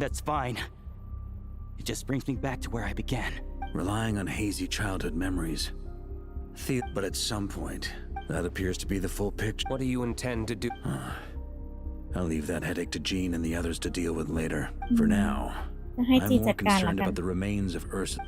That's fine. It just brings me back to where I began. Relying on hazy childhood memories. But at some point, that appears to be the full picture. What do you intend to do? I'll leave that headache to Jean and the others to deal with later. For now, จะให้จี I'm จั more ดการละ concerned กัน about the remains of Ursa.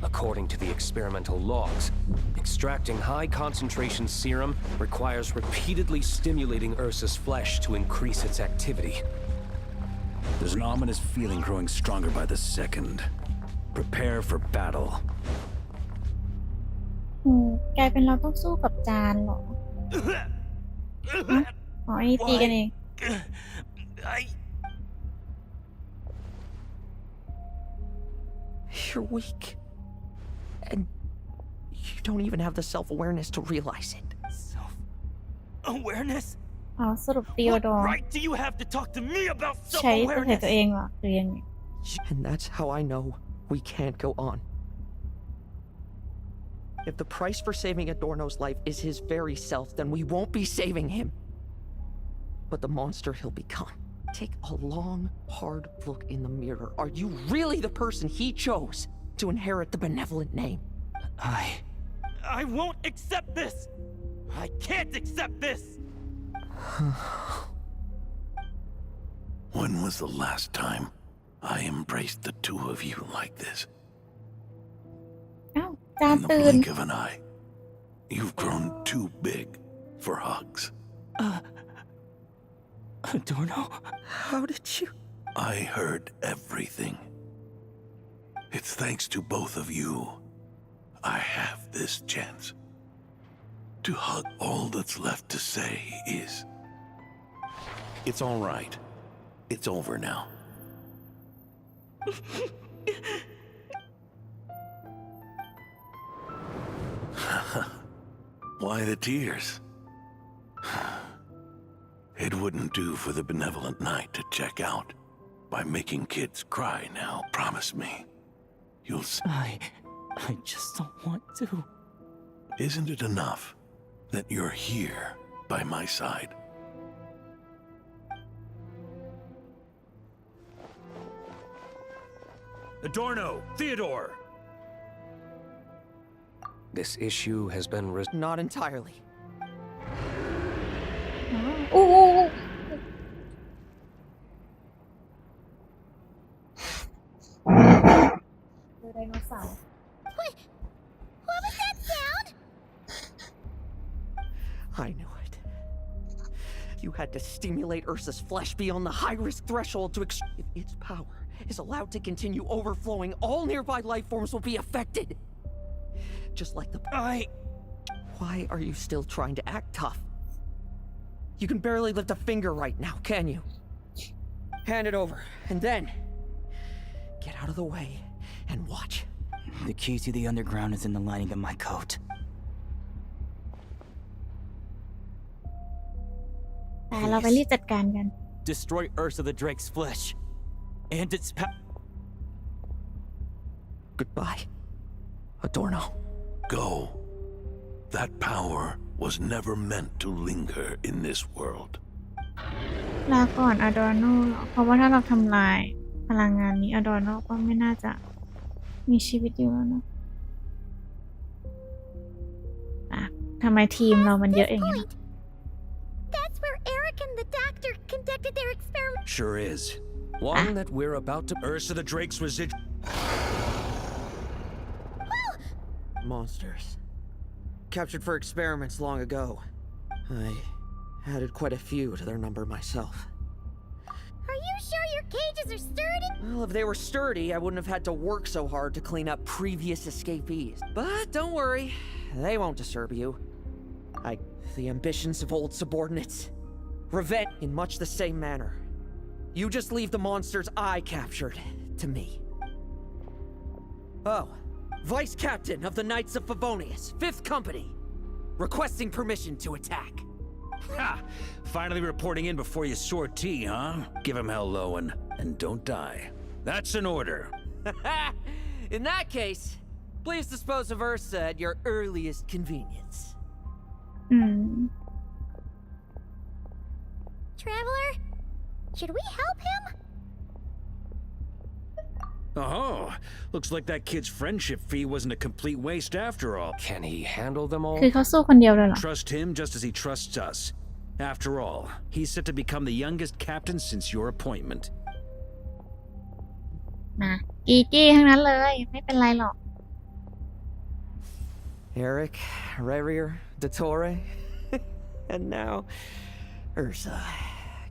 According to the experimental logs, extracting high concentration serum requires repeatedly stimulating Ursa's flesh to increase its activity. There's an ominous feeling growing stronger by the second. Prepare for battle. กลายเป็นเราต้องสู้กับจานเหรออ๋ออันนี้ตีกันเอง You're weak. And you don't even have the self-awareness to realize it. Awareness? อ๋อสรุปตีโอ What ดอ right do you have to talk to me about ใช้ตัว self-awareness? ตัวเองเหรอหรือยังไง And that's how I know we can't go on. If the price for saving Adorno's life is his very self, then we won't be saving him. But the monster he'll become. Take a long, hard look in the mirror. Are you really the person he chose to inherit the benevolent name? I won't accept this! I can't accept this! When was the last time I embraced the two of you like this? อ้าวจาน In the ตื่น blink of an eye, you've grown too big for hugs. Adorno? How did you? I heard everything. It's thanks to both of you I have this chance. To hug, all that's left to say is, it's all right. It's over now. Why the tears? It wouldn't do for the benevolent knight to check out by making kids cry now. Promise me. You'll I just don't want to. Isn't it enough that you're here by my side? Adorno! Theodore! This issue has been Not entirely. อู้ไดโนเสาร์ What was that sound? I knew it. You had to stimulate Ursa's flesh beyond the high-risk threshold to if its power is allowed to continue overflowing, all nearby life forms will be affected. Just like the... Why are you still trying to act tough? You can barely lift a finger right now, can you? Hand it over, and then get out of the way and watch. The key to the underground is in the lining of my coat. แต่เราไปรีบจัดการกัน Destroy Ursa the Drake's flesh. And its Goodbye, Adorno. Go. That power was never meant to linger in this world. ลาก่อนอดอร์โนเพราะว่าถ้าเราทำลายพลังงานนี้อดอร์โนก็ไม่น่าจะมีชีวิตอยู่แล้วนะทำไมทีมเรามันเยอะอย่างนี้ That's where Eric and the doctor conducted their experiment. Sure is. One that we're about to... Ursa the Drake's residual... Monsters. Captured for experiments long ago. I added quite a few to their number myself. Are you sure your cages are sturdy? Well, if they were sturdy, I wouldn't have had to work so hard to clean up previous escapees. But don't worry, they won't disturb you. The ambitions of old subordinates. Revenge in much the same manner. You just leave the monsters I captured to me. Oh, Vice Captain of the Knights of Favonius, 5th Company. Requesting permission to attack. Ha! Finally reporting in before you sortie, huh? Give him hell, Lohen, and don't die. That's an order. In that case, please dispose of Ursa at your earliest convenience. Traveler, should we help him? Oh, looks like that kid's friendship fee wasn't a complete waste after all. Can he handle them all? คือเขาสู้คนเดียวเลยเหรอ Trust him just as he trusts us. After all, he's set to become the youngest captain since your appointment. นะกีกี้ทั้งนั้นเลยไม่เป็นไรหรอก Eric, Rarier, Dottore, and now Ursa.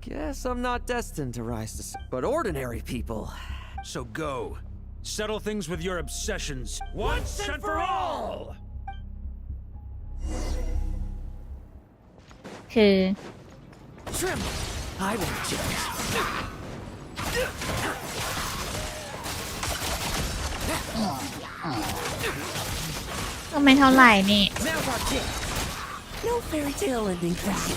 Guess I'm not destined to rise to but ordinary people. So go. Settle things with your obsessions once and for all! คือ Tremble! I won't judge. ก็ไม่เท่าไหร่นี่ Now's our chance. No fairy tale ending for you.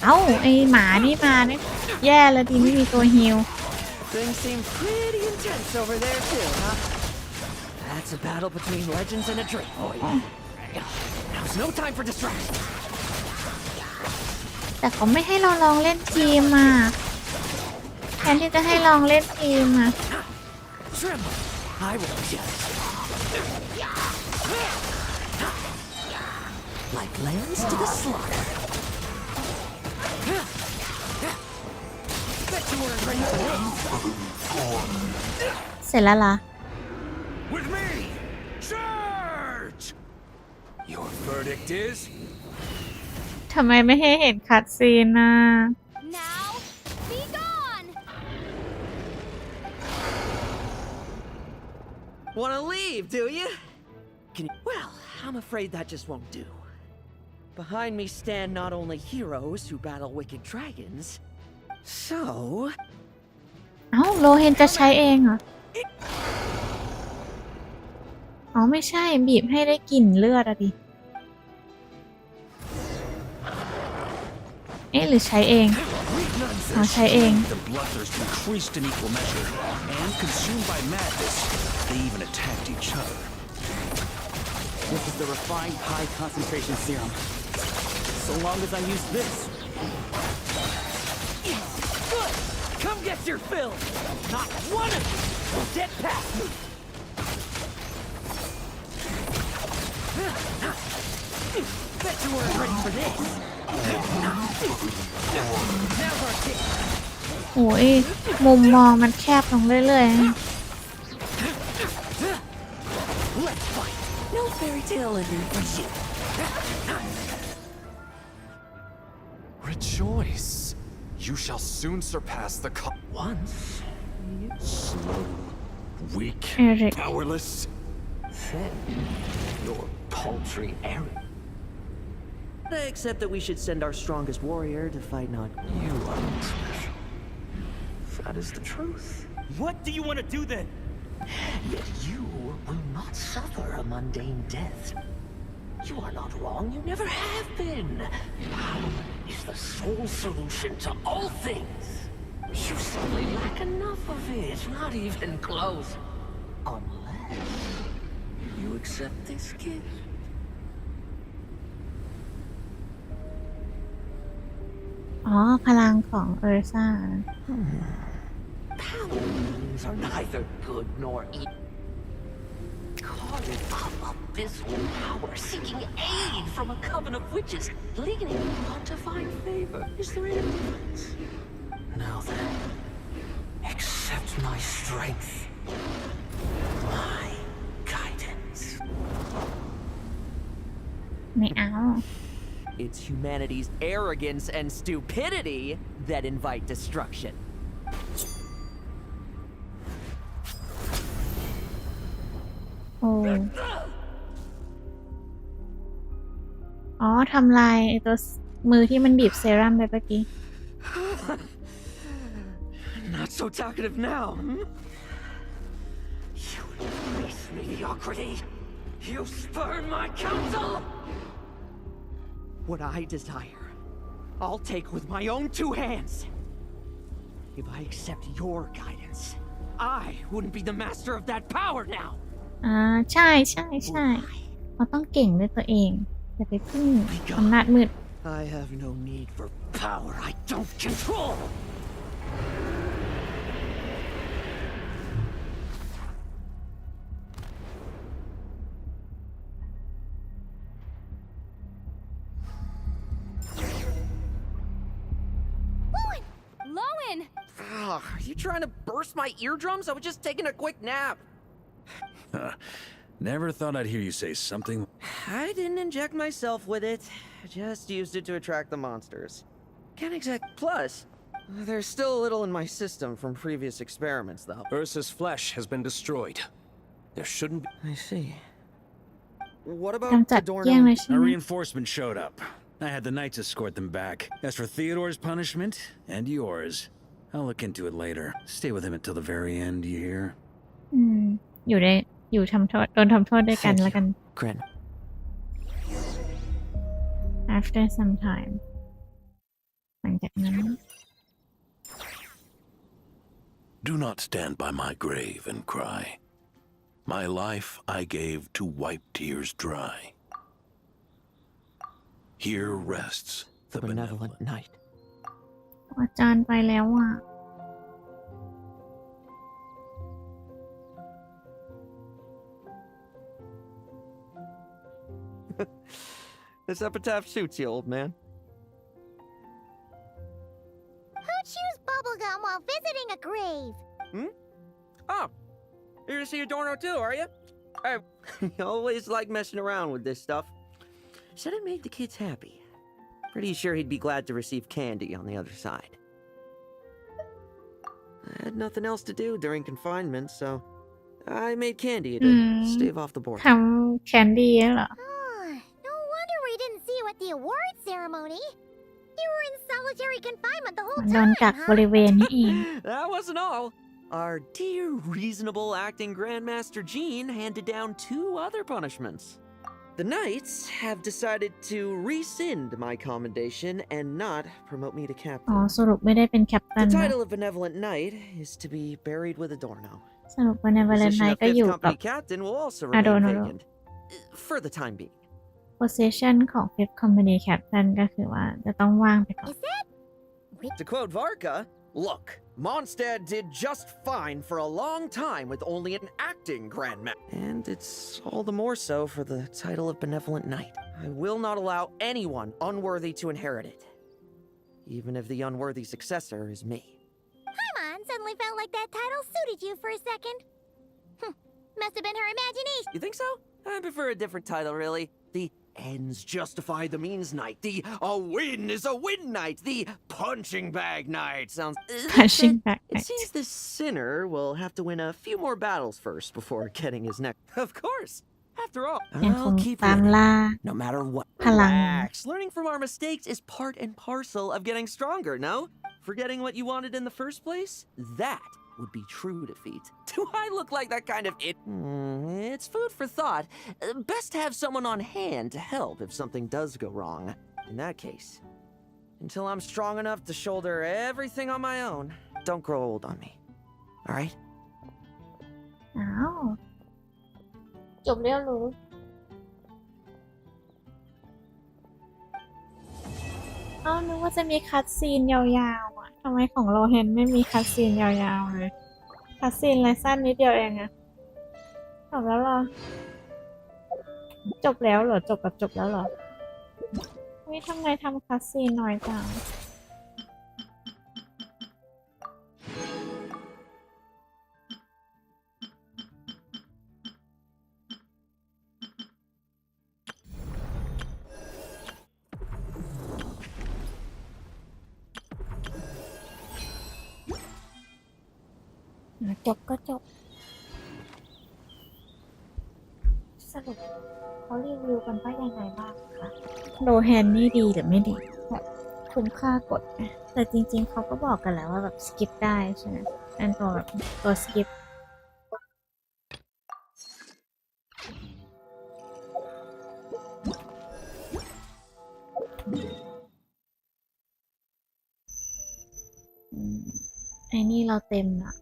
เอ้าไอหมานี่มาเนี่ยแย่เลยทีไม่มีตัวฮิล Things seem pretty intense over there too, huh? That's a battle between legends and a Drake boy. Now's no time for distraction. แต่เขาไม่ให้เราลองเล่นทีมอ่ะแทนที่จะให้ลองเล่นทีมอ่ะ Tremble! I won't judge. Like lambs to the slaughter. Bet you weren't ready for this. เสร็จแล้วเหรอ With me! Charge! Your verdict is? ทำไมไม่ให้เห็นคัดซีนน่ะ Now, be gone! Wanna leave, do you? Well, I'm afraid that just won't do. Behind me stand not only heroes who battle wicked dragons, so... เอ้าโลเฮนจะใช้เองเหรอ อ๋อไม่ใช่บีบให้ได้กลิ่นเลือดอะดิเอ๊ะหรือใช้เองอ๋อใช้เอง The bloodthirst increased in equal measure, and consumed by madness, they even attacked each other. This is the refined high concentration serum. So long as I use this. Good! Come get your fill! Not one of you will get past me! Bet you weren't ready for this! Now's our chance! โอ้ยมุมมองมันแคบลงเรื่อย Let's fight! No fairy tale ending for you! Rejoice! You shall soon surpass the Once, slow, weak, Eric. powerless, then your paltry errand. Except that we should send our strongest warrior to fight not You are not special. That is the truth. What do you want to do then? Yet you will not suffer a mundane death. You are not wrong, you never have been. Power is the sole solution to all things. You simply lack enough of it, not even close. Unless you accept this gift. อ๋อพลังของเออร์ซ่า Power means are neither good nor evil. Calling up abysmal power, seeking aid from a coven of witches, leaning on to find favor. Is there any difference? Now then, accept my strength, my guidance. ไม่เอา It's humanity's arrogance and stupidity that invite destruction. โอ้อ๋อทำลายไอ้ตัวมือที่มันบีบเซรั่มไปเมื่อกี้ Not so talkative now. You embrace mediocrity. You spurn my counsel. What I desire, I'll take with my own two hands. If I accept your guidance, I wouldn't be the master of that power now. ใช่ใช่ใช่เราต้องเก่งด้วยตัวเองอย่าไปพึ่งอำนาจมืด I have no need for power I don't control. Lohen! Are you trying to burst my eardrums? I was just taking a quick nap. Never thought I'd hear you say something. I didn't inject myself with it. Just used it to attract the monsters. Can't exact. Plus, there's still a little in my system from previous experiments, though. Ursa's flesh has been destroyed. There shouldn't be. I see. What about กำจัดเกลี้ยงเลยใช่ A ไหม reinforcement showed up. I had the knights escort them back. As for Theodore's punishment, and yours, I'll look into it later. Stay with him until the very end, you hear? อยู่ทำโทษโดนทำโทษด้วยกันแล้วกัน Gren. after some time หลังจากนั้น Do not stand by my grave and cry. My life I gave to wipe tears dry. Here rests the benevolent night. อาจารย์ไปแล้วอ่ะ This epitaph suits you, old man. Who chews bubblegum while visiting a grave? Oh, here to see Adorno too, are you? I always like messing around with this stuff. Said it made the kids happy. Pretty sure he'd be glad to receive candy on the other side. I had nothing else to do during confinement, so I made candy to stave off the boredom. ทำแคนดี้เหรอ No wonder we didn't see you at the award ceremony. You were in solitary confinement the whole โดน time, กักบริเวณนี่เอง That wasn't all. Our dear, reasonable acting Grandmaster Jean handed down 2 other punishments. The Knights have decided to rescind my commendation and not promote me to อ๋อ captain. สรุปไม่ได้เป็นแคปตัน The นะ title of Benevolent Knight is to be buried with Adorno. สรุปว่าในวาเลน Position ไน of น์ก็อ Fifth ยู่กับ Company Captain will also remain Adorno vacant. For the time being. position ของ Fifth Company Captain ก็คือว่าจะต้องว่างไปก่อน To quote Varka, look, Mondstadt did just fine for a long time with only an acting Grandmaster. And it's all the more so for the title of Benevolent Knight. I will not allow anyone unworthy to inherit it. Even if the unworthy successor is me. Paimon suddenly felt like that title suited you for a second. Must have been her imagination. You think so? I prefer a different title, really. The ends justify the means knight. The a win is a win knight. The punching bag knight sounds. Punching bag It seems this sinner will have to win a few more battles first before getting his neck. Of course. After all, ยังคง I'll keep ตาม learning, ล่า no matter what. พลัง Relax. Learning from our mistakes is part and parcel of getting stronger, no? Forgetting what you wanted in the first place? That would be true defeat. Do I look like that kind of it? It's food for thought. Best to have someone on hand to help if something does go wrong. In that case, until I'm strong enough to shoulder everything on my own, don't grow old on me. All right? อ้าวจบแล้วรู้อ้าวนึกว่าจะมีคัตซีนยาวๆอ่ะทำไมของโลเฮนไม่มีคัตซีนยาวๆเลยคัตซีนอะไรสั้นนิดเดียวเองอะจบแล้วเหรอจบแล้วเหรอจบแบบจบแล้วเหรอวิทำไมทำคัตซีนน้อยจังจบก็จบสรุปเขารีวิวกันว่ายังไงบ้างคะโลแฮนนี่ดีหรือไม่ดีแบบคุ้มค่ากดนะแต่จริงๆเขาก็บอกกันแล้วว่าแบบสกิปได้ใช่ไหมอันตัวแบบตัวสกิปไอ้นี่เราเต็มละ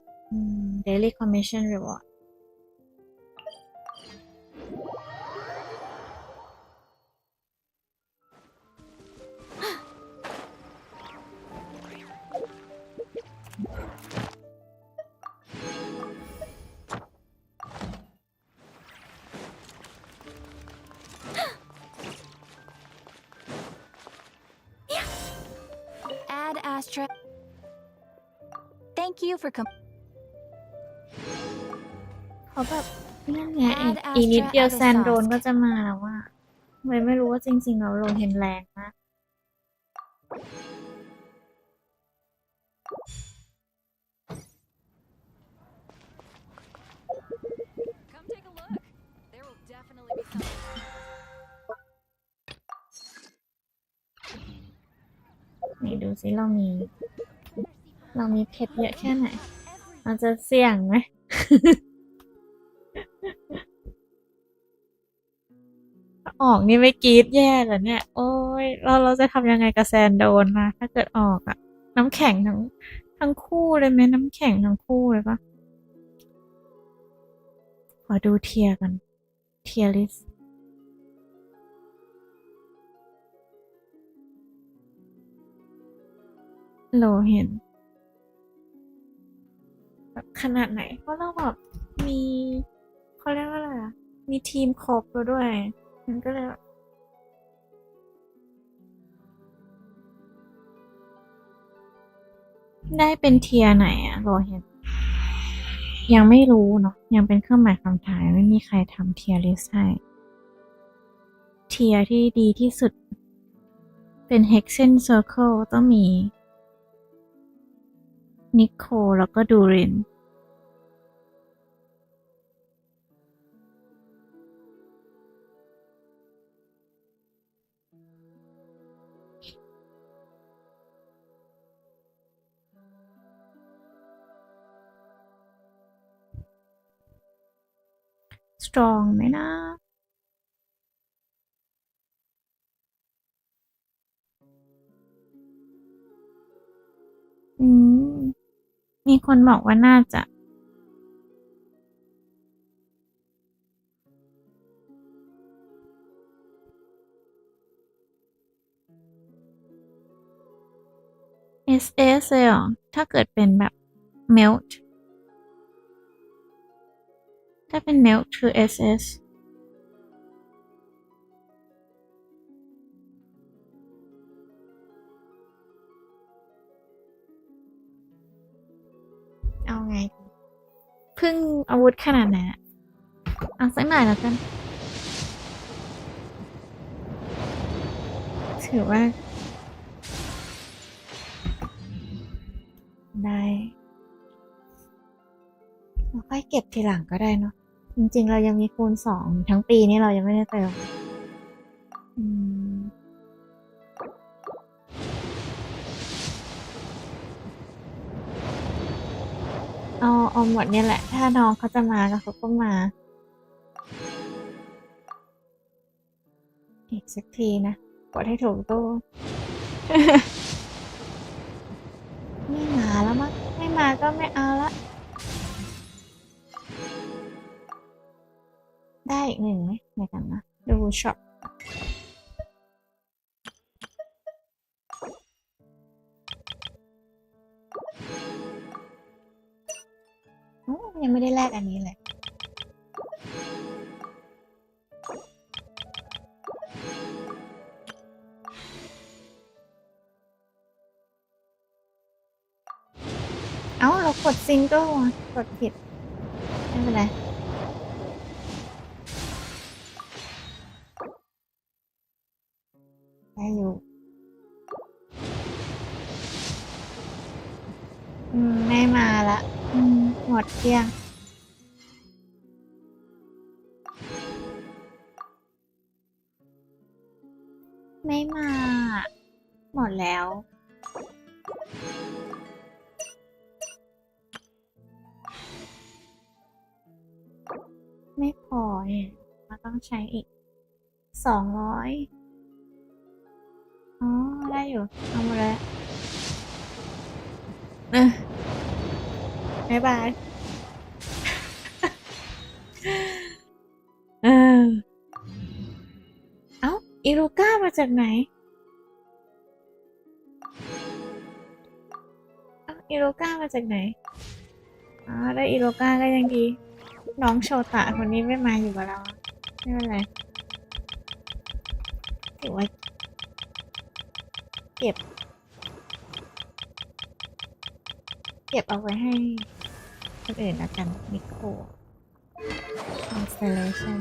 daily commission reward 'Astra. Thank you for coming. เขาแบบนั่นไงอีกนิดเดียวแซนโดนก็จะมาแล้วว่าไม่รู้ว่าจริงๆเราโลเห็นแรงมากนี่ดูสิเรามีเพชรเยอะแค่ไหนเราจะเสี่ยงไหม ออกนี่ไม่กรี๊ดแย่เหรอเนี่ยโอ้ยเราจะทำยังไงกับแซนโดนนะถ้าเกิดออกอะน้ำแข็งทั้งคู่เลยไหมน้ำแข็งทั้งคู่เลยปะขอดูเทียร์กันเทียร์ลิสต์โลเห็นแบบขนาดไหนเพราะเราแบบมีเขาเรียกว่าอะไรอะมีทีมครบแล้วด้วยมันก็เลยได้เป็นเทียร์ไหนอะโลเห็นยังไม่รู้เนาะยังเป็นเครื่องหมายคำถามไม่มีใครทำเทียร์ลิสต์ให้เทียร์ที่ดีที่สุดเป็น Hexen Circle ต้องมีนิโคลแล้วก็ดูรินสตรองไหมนะมีคนบอกว่าน่าจะSS เลยเหรอถ้าเกิดเป็นแบบ melt ถ้าเป็น melt คือ SS เอาไงพึ่งอาวุธขนาดไหนเอาสักหน่อยแล้วกันถือว่าได้ค่อยเก็บทีหลังก็ได้เนาะ จริงๆเรายังมีคูณ2ทั้งปีนี้เรายังไม่ได้เติมเอาหมดเนี่ยแหละถ้าน้องเขาจะมาก็เขาก็มาอีกสักทีนะกดให้ถูกตู้ ไม่มาแล้วมั้งไม่มาก็ไม่เอาละได้อีก1ไหมในกันนะดูช็อปยังไม่ได้แลกอันนี้เลยเรากดซิงเกิลกดผิดไม่เป็นไรได้อยู่ไม่มาละหมดเกลี้ยงไม่มาหมดแล้วไม่พอเนี่ยมันต้องใช้อีก200ได้อยู่เอามาเลยบ๊ายบายอิลูก้ามาจากไหนอิลูก้ามาจากไหนได้อิลูก้าก็ยังดีน้องโชตะคนนี้ไม่มาอยู่กับเราไม่เป็นไรถือว่าเก็บเอาไว้ให้คนอื่นแล้วกันมิโคร Constellation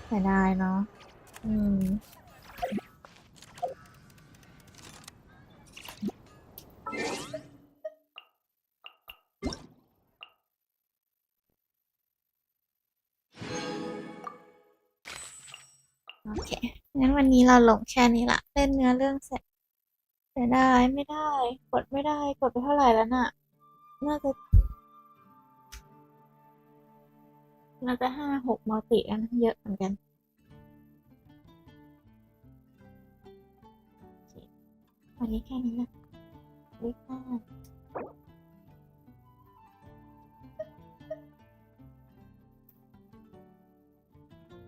เสียดายเนาะโอเคงั้นวันนี้เราลงแค่นี้ละเล่นเนื้อเรื่องเสร็จเสียดายไม่ได้กดไม่ได้กดไปเท่าไหร่แล้วน่ะน่าจะ5-6มัลติแล้วนะเยอะเหมือนกันวันนี้แค่นี้นะบ๊ายบาย